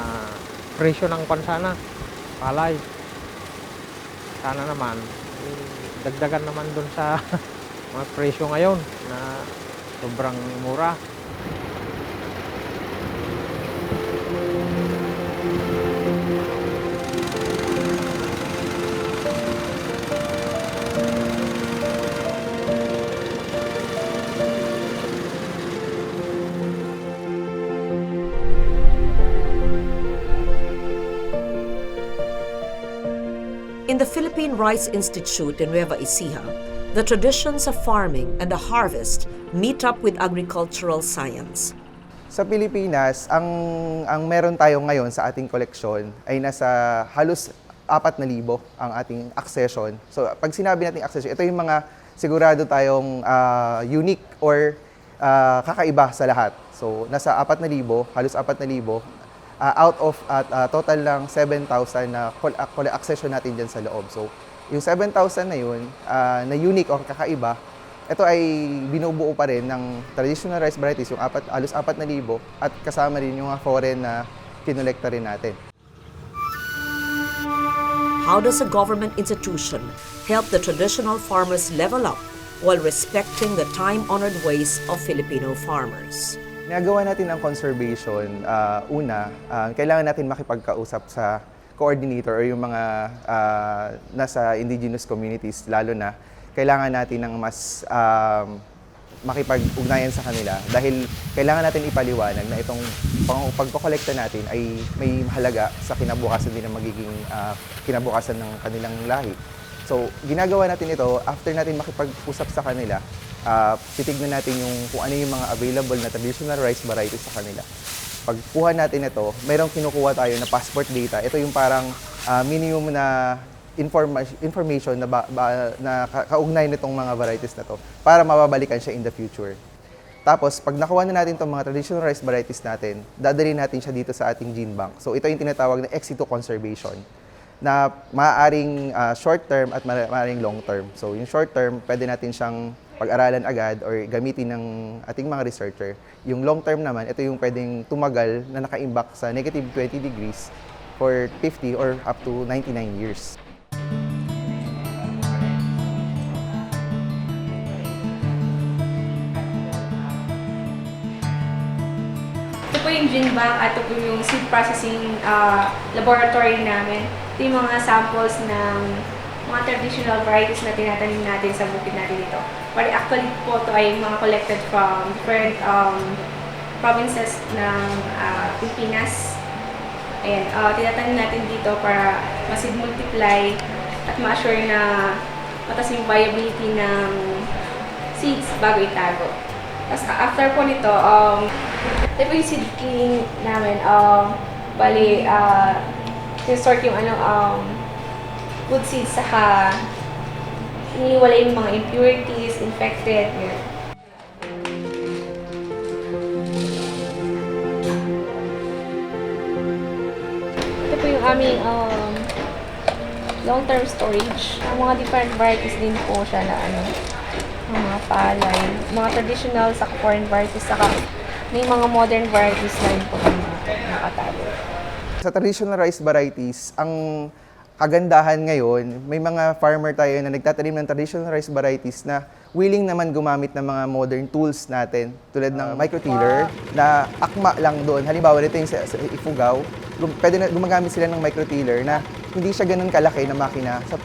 presyo ng sana, palay. Sana naman, dagdagan naman dun sa mga presyo ngayon na sobrang mura. In the Philippine Rice Institute in Nueva Ecija, the traditions of farming and the harvest meet up with agricultural science. Sa Pilipinas, ang meron tayo ngayon sa ating koleksyon ay nasa halos 4,000 ang ating accession. So pag sinabi nating accession, ito yung mga sigurado tayong unique or kakaiba sa lahat. So nasa 4,000, halos 4,000 out of total lang 7,000 na accession natin dyan sa loob. So yung 7,000 na yun, na unique o kakaiba, ito ay binubuo pa rin ng traditional rice varieties, yung halos 4,000 at kasama rin yung foreign na kinolekta rin natin. How does a government institution help the traditional farmers level up while respecting the time-honored ways of Filipino farmers? Nagawa natin ang conservation, kailangan natin makipagkausap sa coordinator o yung mga nasa indigenous communities, lalo na kailangan natin ng mas makipag-ugnayan sa kanila dahil kailangan natin ipaliwanag na itong pagkokolekta natin ay may mahalaga sa kinabukasan din ng magiging kinabukasan ng kanilang lahi. So, ginagawa natin ito, after natin makipag-usap sa kanila, titignan natin kung ano yung mga available na traditional rice varieties sa kanila. pagkuha natin ito, mayroong kinukuha tayo na passport data. Ito yung parang minimum na information na kaugnay nitong mga varieties na to para mababalikan siya in the future. Tapos, pag nakuha na natin itong mga traditional rice varieties natin, dadalhin natin siya dito sa ating gene bank. So, ito yung tinatawag na ex situ conservation na maaaring short term at maaaring long term. So, yung short term, pwede natin siyang pag-aralan agad or gamitin ng ating mga researcher. Yung long term naman, ito yung pwedeng tumagal na naka-imbak sa negative 20 degrees for 50 or up to 99 years. Ito po yung gene bank at ito po yung seed processing laboratory namin. Ito yung mga samples ng mga traditional varieties na tinatanim natin sa bukid natin dito. But actually po ito ay mga collected from different provinces ng Pilipinas. Ayan, tinatanim natin dito para ma-seed multiply at ma-assure na mataas yung viability ng seeds bago itago. Tapos after po nito, ito po yung seed cleaning namin. Bali, sort yung good seeds, saka iniwalay yung mga impurities, infected. Yun. Ito po yung aming long-term storage. Ang mga different varieties din po siya na mga palay, mga traditional, saka foreign varieties, saka may mga modern varieties na rin po nakatago. Sa traditional rice varieties, ang kagandahan ngayon, may mga farmer tayo na nagtatanim ng traditional rice varieties na willing naman gumamit ng mga modern tools natin tulad ng microtiller na akma lang doon. Halimbawa, dito yung sa Ifugao, pwede na gumagamit sila ng microtiller na hindi siya ganun kalaki na makina sa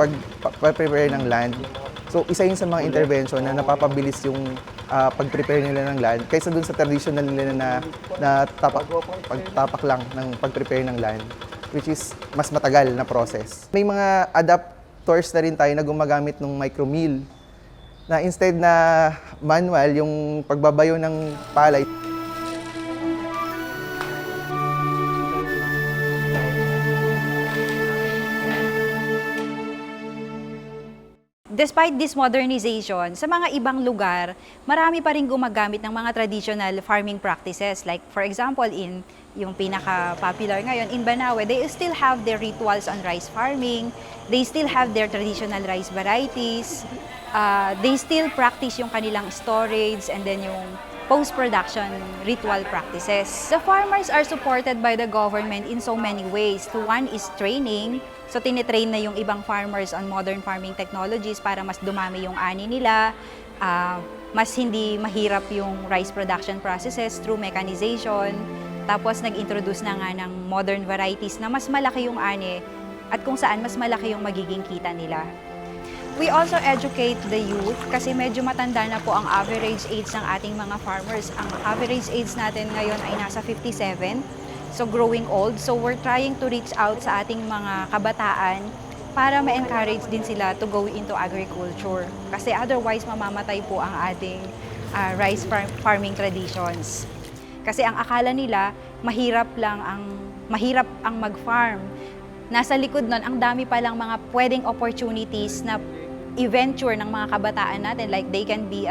pag-prepare ng land. So, isa yun sa mga intervention na napapabilis yung pag-prepare nila ng land kaysa dun sa traditional nila na pagtapak lang ng pag-prepare ng land, which is mas matagal na process. May mga adapters na rin tayo na gumagamit ng micromill na instead na manual yung pagbabayo ng palay. Despite this modernization, sa mga ibang lugar, marami pa rin gumagamit ng mga traditional farming practices. Like, for example, in yung pinaka-popular ngayon, in Banawe, they still have their rituals on rice farming. They still have their traditional rice varieties. They still practice yung kanilang storage and then yung post-production ritual practices. The farmers are supported by the government in so many ways. One is training. So, tinitrain na yung ibang farmers on modern farming technologies para mas dumami yung ani nila, mas hindi mahirap yung rice production processes through mechanization. Tapos, nag-introduce na nga ng modern varieties na mas malaki yung ani at kung saan mas malaki yung magiging kita nila. We also educate the youth kasi medyo matanda na po ang average age ng ating mga farmers. Ang average age natin ngayon ay nasa 57. So growing old. So we're trying to reach out sa ating mga kabataan para ma-encourage din sila to go into agriculture. Kasi otherwise mamamatay po ang ating rice farming traditions. Kasi ang akala nila mahirap ang mag-farm. Nasa likod nun, ang dami palang mga pwedeng opportunities na i-venture ng mga kabataan natin. Like they can be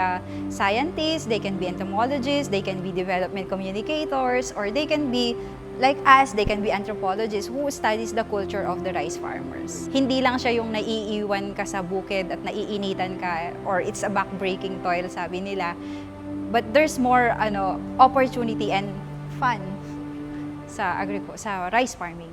scientists, they can be entomologists, they can be development communicators, or they can be like us, they can be anthropologists who studies the culture of the rice farmers. Hindi lang siya yung naiiwan ka sa bukid at naiinitan ka or it's a back-breaking toil, sabi nila. But there's more opportunity and fun sa rice farming.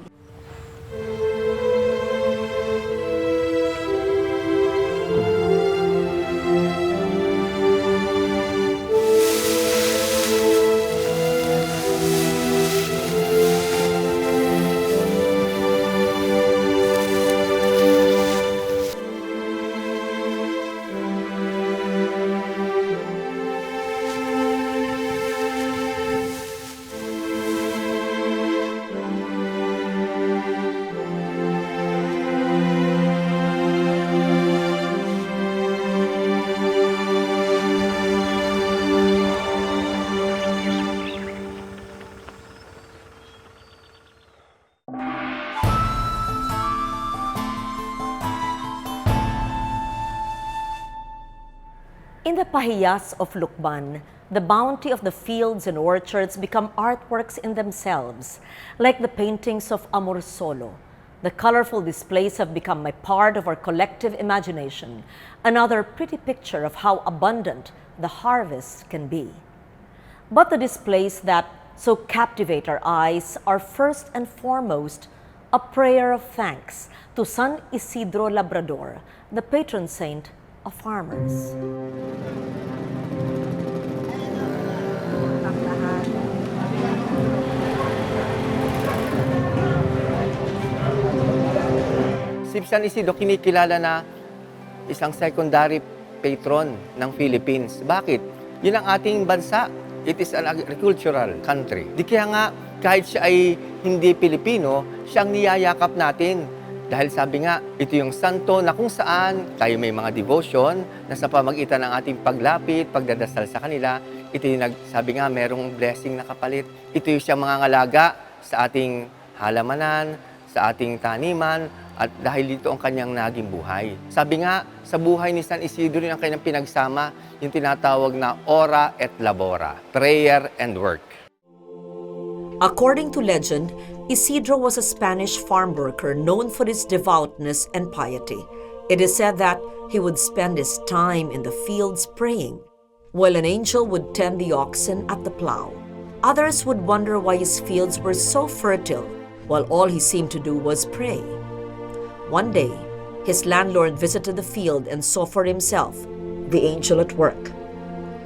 In the pahiyas of Lukban, the bounty of the fields and orchards become artworks in themselves, like the paintings of Amor Solo. The colorful displays have become a part of our collective imagination, another pretty picture of how abundant the harvest can be. But the displays that so captivate our eyes are first and foremost a prayer of thanks to San Isidro Labrador, the patron saint of farmers. Si San Isidro kinikilala na isang secondary patron ng Philippines. Bakit? Yun ang ating bansa. It is an agricultural country. Di kaya nga, kahit siya ay hindi Pilipino, siyang niyayakap natin. Dahil sabi nga, ito yung santo na kung saan tayo may mga devotion na sa pamagitan ng ating paglapit, pagdadasal sa kanila, ito yung sabi nga, merong blessing na kapalit. Ito yung siyang mga ngalaga sa ating halamanan, sa ating taniman, at dahil dito ang kanyang naging buhay. Sabi nga, sa buhay ni San Isidro rin ang kanyang pinagsama, yung tinatawag na ora et labora, prayer and work. According to legend, Isidro was a Spanish farm worker known for his devoutness and piety. It is said that he would spend his time in the fields praying, while an angel would tend the oxen at the plow. Others would wonder why his fields were so fertile, while all he seemed to do was pray. One day, his landlord visited the field and saw for himself the angel at work.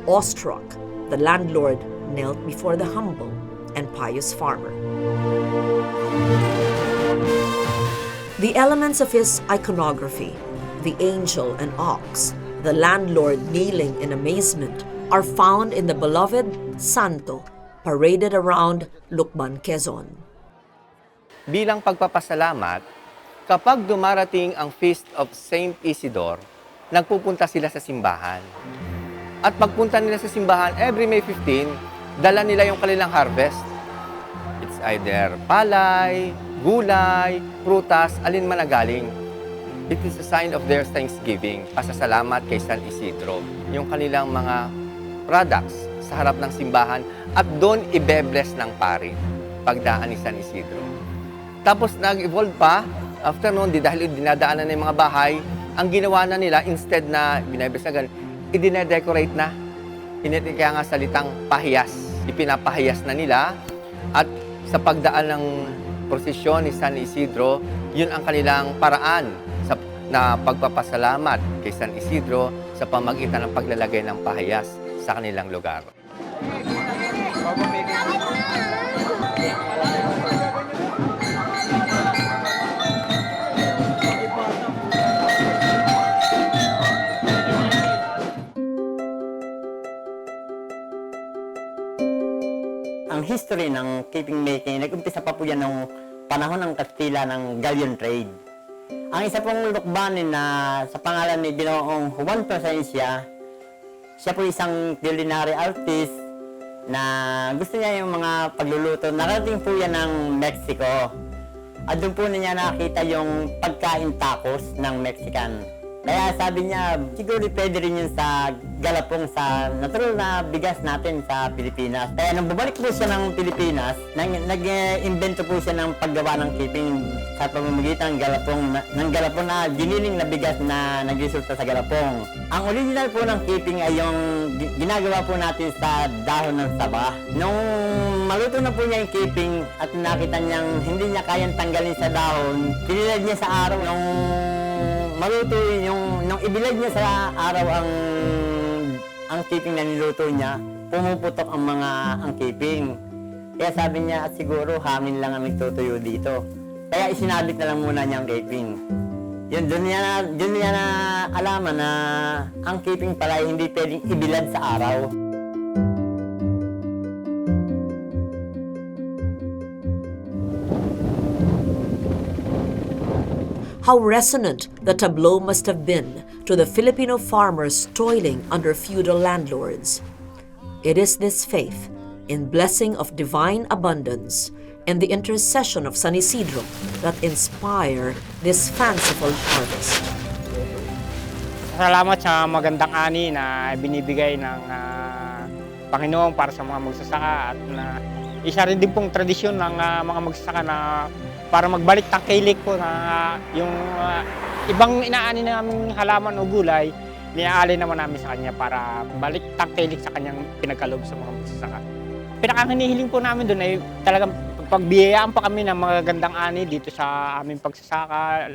Awestruck, the landlord knelt before the humble and pious farmer. The elements of his iconography, the angel and ox, the landlord kneeling in amazement, are found in the beloved Santo paraded around Lukban, Quezon. Bilang pagpapasalamat, kapag dumarating ang Feast of Saint Isidore, nagpupunta sila sa simbahan. At pagpunta nila sa simbahan, every May 15, dala nila yung kanilang harvest. It's either palay, gulay, prutas, alin man na galing. It is a sign of their thanksgiving, pasasalamat kay San Isidro. Yung kanilang mga products sa harap ng simbahan at doon ibe-bless ng pari pagdaan ni San Isidro. Tapos nag-evolve pa, after noon, dahil dinadaanan na yung mga bahay, ang ginawa na nila, instead na binabless na ganun, idine-decorate na. Kaya nga salitang pahiyas. Ipinapahiyas na nila at sa pagdaan ng prosesyon ni San Isidro, yun ang kanilang paraan na pagpapasalamat kay San Isidro sa pamagitan ng paglalagay ng pahiyas sa kanilang lugar. Ang history ng keeping making, nag-umpisa pa po yan nung panahon ng Kastila ng galleon trade. Ang isa pong lukbanin na sa pangalan ni Ginoong Juan Presencia, siya po isang culinary artist na gusto niya yung mga pagluluto. Nakarating po yan ng Mexico. At doon po niya nakita yung pagkain tacos ng Mexican. Kaya sabi niya, siguro pwede rin yun sa galapong sa natural na bigas natin sa Pilipinas. Kaya nung bumalik po siya ng Pilipinas, nag-invento po siya ng paggawa ng keeping sa pamamagitan ng galapong na giniling na bigas na nagresulta sa galapong. Ang original po ng keeping ay yung ginagawa po natin sa dahon ng saba. Nung maluto na po niya yung keeping at nakita niyang hindi niya kayang tanggalin sa dahon, pinilad niya sa araw nung maluto nung ibilad niya sa araw ang keeping na niluto niya, pumuputok ang keeping. Kaya sabi niya, at siguro hangin lang ang nagtutuyo dito. Kaya isinabit na lang muna niya ang keeping. Yun, doon niya na alaman na ang keeping pala hindi pwedeng ibilad sa araw. How resonant the tableau must have been to the Filipino farmers toiling under feudal landlords. It is this faith in blessing of divine abundance and the intercession of San Isidro that inspire this fanciful harvest. Pasasalamat sa magandang ani na binibigay ng Panginoon para sa mga magsasaka at isa rin din pong tradisyon ng mga magsasaka na para magbalik tangkilik po na yung ibang inaani naming halaman o gulay, niaali naman namin sa kanya para balik tangkilik sa kanyang pinagkaloob sa mga magsasaka. Pinakahinihiling po namin doon ay talagang pagbiyayaan pa kami ng magagandang ani dito sa aming pagsasaka.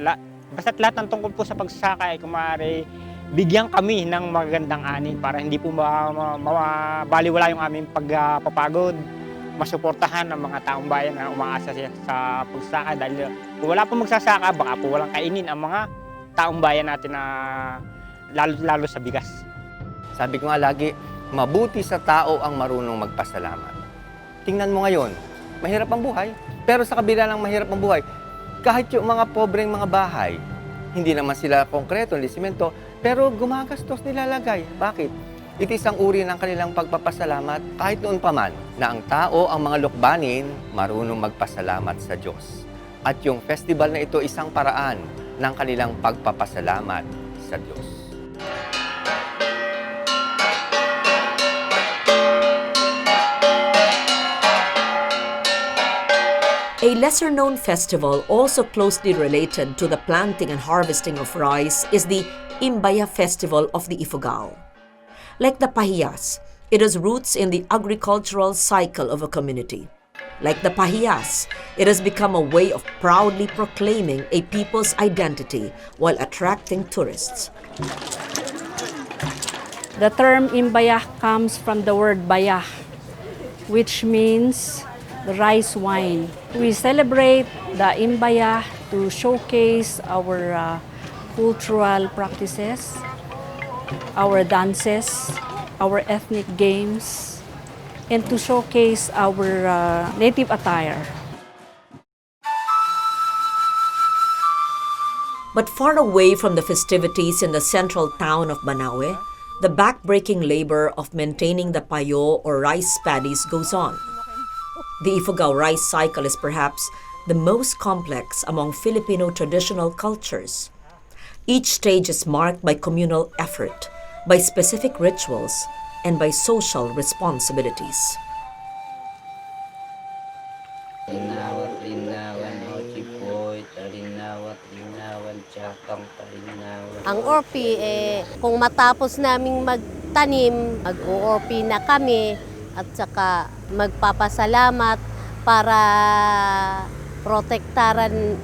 Basta't lahat ng tungkol po sa pagsasaka ay kumari bigyan kami ng magagandang ani para hindi po mabaliwala yung aming pagpapagod, masuportahan ng mga taong bayan na umaasa sa pagsasaka dahil kung wala po magsasaka, baka po walang kainin ang mga taong bayan natin na lalo sa bigas. Sabi ko nga lagi, mabuti sa tao ang marunong magpasalamat. Tingnan mo ngayon, mahirap ang buhay. Pero sa kabila ng mahirap ang buhay, kahit yung mga pobreng mga bahay, hindi naman sila konkreto, hindi simento, pero gumagastos nilalagay. Bakit? Ito isang uri ng kanilang pagpapasalamat kahit noon pa man na ang tao, ang mga lukbanin, marunong magpasalamat sa Diyos. At yung festival na ito isang paraan ng kanilang pagpapasalamat sa Diyos. A lesser-known festival also closely related to the planting and harvesting of rice is the Imbaya Festival of the Ifugao. Like the pahiyas, it has roots in the agricultural cycle of a community. Like the pahiyas, it has become a way of proudly proclaiming a people's identity while attracting tourists. The term Imbaya comes from the word baya, which means the rice wine. We celebrate the Imbaya to showcase our cultural practices, our dances, our ethnic games, and to showcase our native attire. But far away from the festivities in the central town of Banawe, the back-breaking labor of maintaining the payo or rice paddies goes on. The Ifugao rice cycle is perhaps the most complex among Filipino traditional cultures. Each stage is marked by communal effort, by specific rituals, and by social responsibilities. Ang orpi, kung matapos naming magtanim, mag-orpi na kami at saka magpapasalamat para protektaran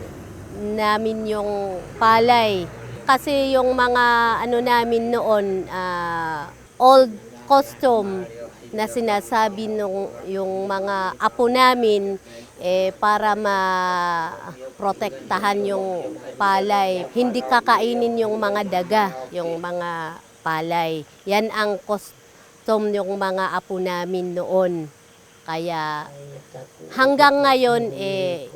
namin yung palay. Kasi yung mga namin noon, old custom na sinasabi nung yung mga apo namin para ma-protektahan yung palay. Hindi kakainin yung mga daga, yung mga palay. Yan ang custom yung mga apo namin noon. Kaya hanggang ngayon,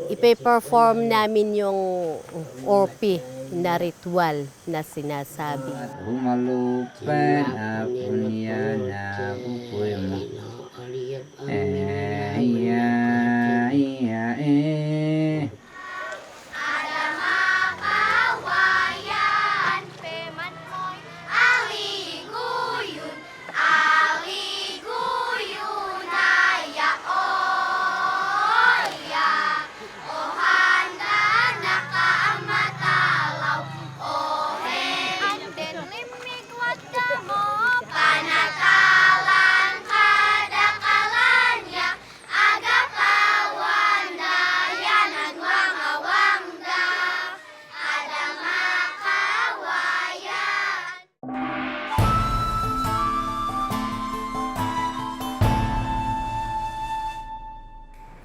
ipe-perform namin yung orpi na ritual na sinasabi. Humalupan ako niya na upoy mo.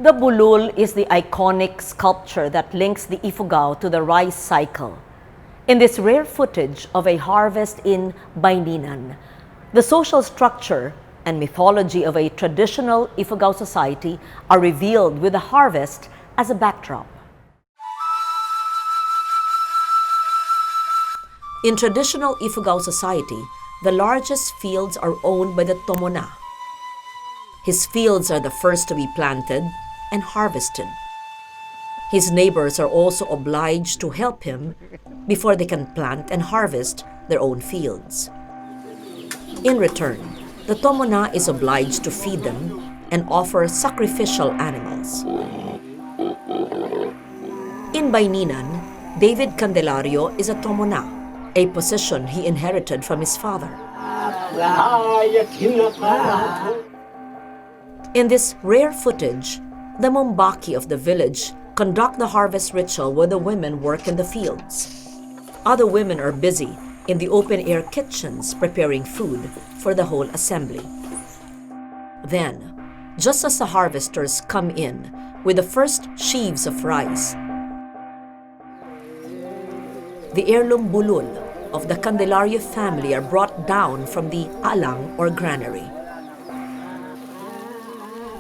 The bulul is the iconic sculpture that links the Ifugao to the rice cycle. In this rare footage of a harvest in Baininan, the social structure and mythology of a traditional Ifugao society are revealed with the harvest as a backdrop. In traditional Ifugao society, the largest fields are owned by the Tomona. His fields are the first to be planted and harvested. His neighbors are also obliged to help him before they can plant and harvest their own fields. In return, the tomona is obliged to feed them and offer sacrificial animals. In Bayninan, David Candelario is a tomona, a position he inherited from his father. In this rare footage, the Mombaki of the village conduct the harvest ritual where the women work in the fields. Other women are busy in the open-air kitchens preparing food for the whole assembly. Then, just as the harvesters come in with the first sheaves of rice, the heirloom bulul of the Candelario family are brought down from the alang or granary.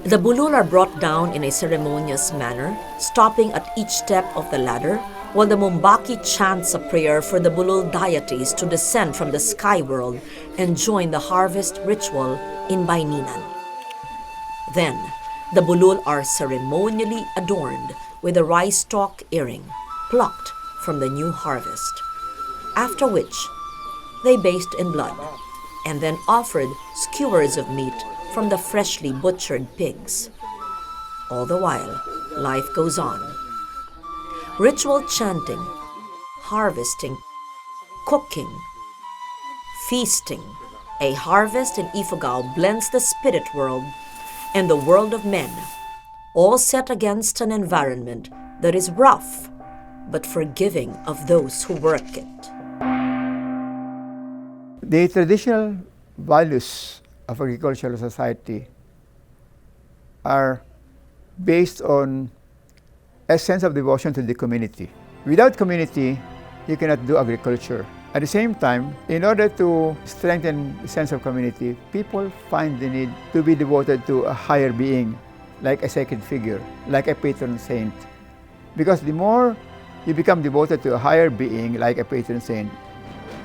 The bulul are brought down in a ceremonious manner, stopping at each step of the ladder, while the Mombaki chants a prayer for the bulul deities to descend from the sky world and join the harvest ritual in Bayninan. Then, the bulul are ceremonially adorned with a rice stalk earring, plucked from the new harvest, after which they bathed in blood and then offered skewers of meat from the freshly butchered pigs. All the while, life goes on. Ritual chanting, harvesting, cooking, feasting, a harvest in Ifugao blends the spirit world and the world of men, all set against an environment that is rough but forgiving of those who work it. The traditional values of agricultural society are based on a sense of devotion to the community. Without community, you cannot do agriculture. At the same time, in order to strengthen the sense of community, people find the need to be devoted to a higher being, like a sacred figure, like a patron saint. Because the more you become devoted to a higher being, like a patron saint,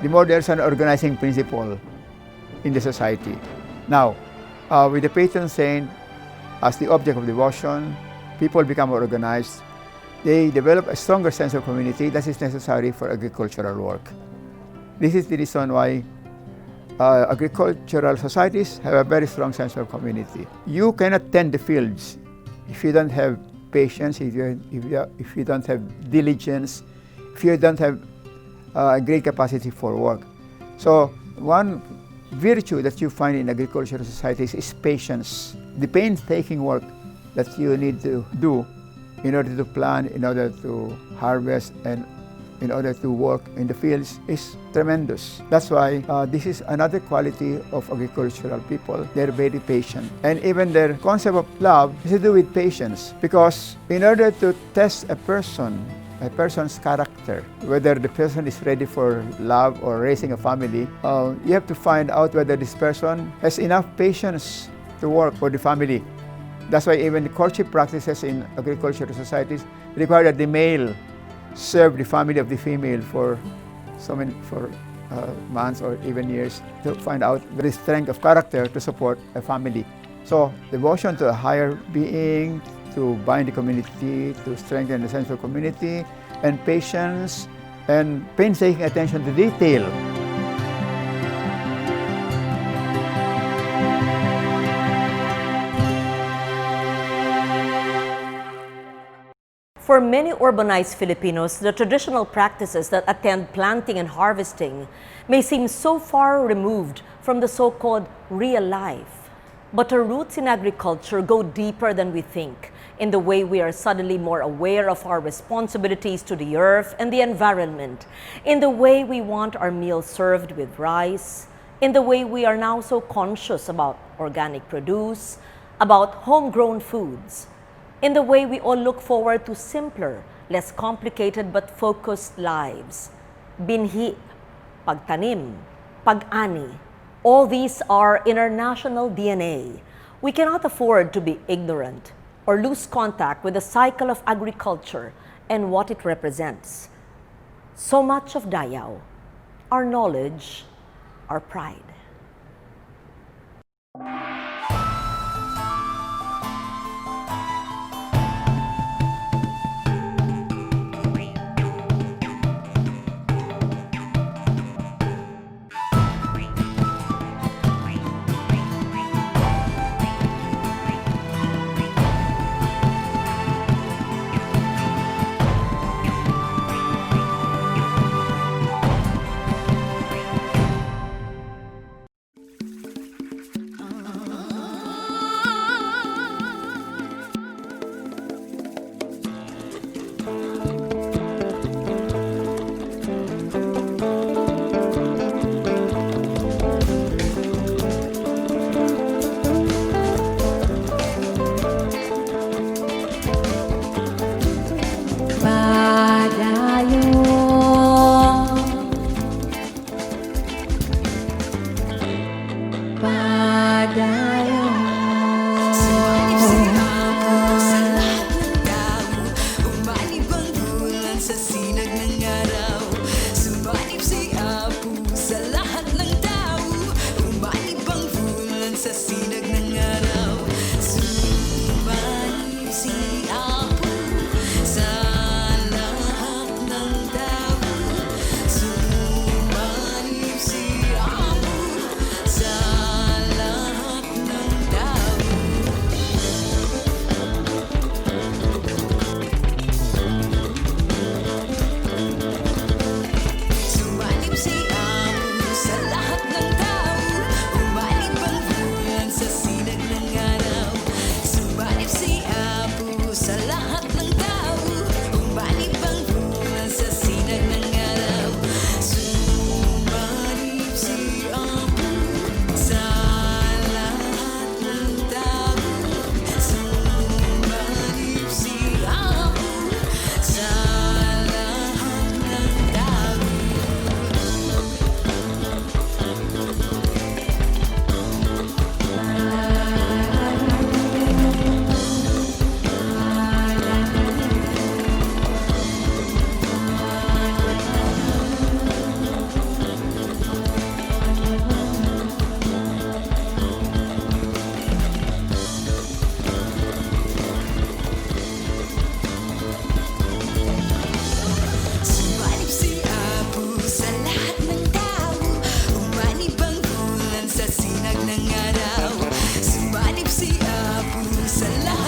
the more there's an organizing principle in the society. Now, with the patron saint as the object of devotion, people become organized. They develop a stronger sense of community that is necessary for agricultural work. This is the reason why agricultural societies have a very strong sense of community. You cannot tend the fields if you don't have patience, if you don't have diligence, if you don't have a great capacity for work. So one virtue that you find in agricultural societies is patience. The painstaking work that you need to do in order to plant, in order to harvest, and in order to work in the fields is tremendous. That's why this is another quality of agricultural people. They're very patient. And even their concept of love has to do with patience. Because in order to test a person's character, whether the person is ready for love or raising a family, you have to find out whether this person has enough patience to work for the family. That's why even the courtship practices in agricultural societies require that the male serve the family of the female for months or even years to find out the strength of character to support a family. So devotion to a higher being, to bind the community, to strengthen the sense of community, and patience, and painstaking attention to detail. For many urbanized Filipinos, the traditional practices that attend planting and harvesting may seem so far removed from the so-called real life. But our roots in agriculture go deeper than we think, in the way we are suddenly more aware of our responsibilities to the earth and the environment, in the way we want our meals served with rice, in the way we are now so conscious about organic produce, about homegrown foods, in the way we all look forward to simpler, less complicated but focused lives. Binhi, pagtanim, pag-ani, all these are in our national DNA. We cannot afford to be ignorant or lose contact with the cycle of agriculture and what it represents. So much of Dayaw, our knowledge, our pride. si Abu sa lahat.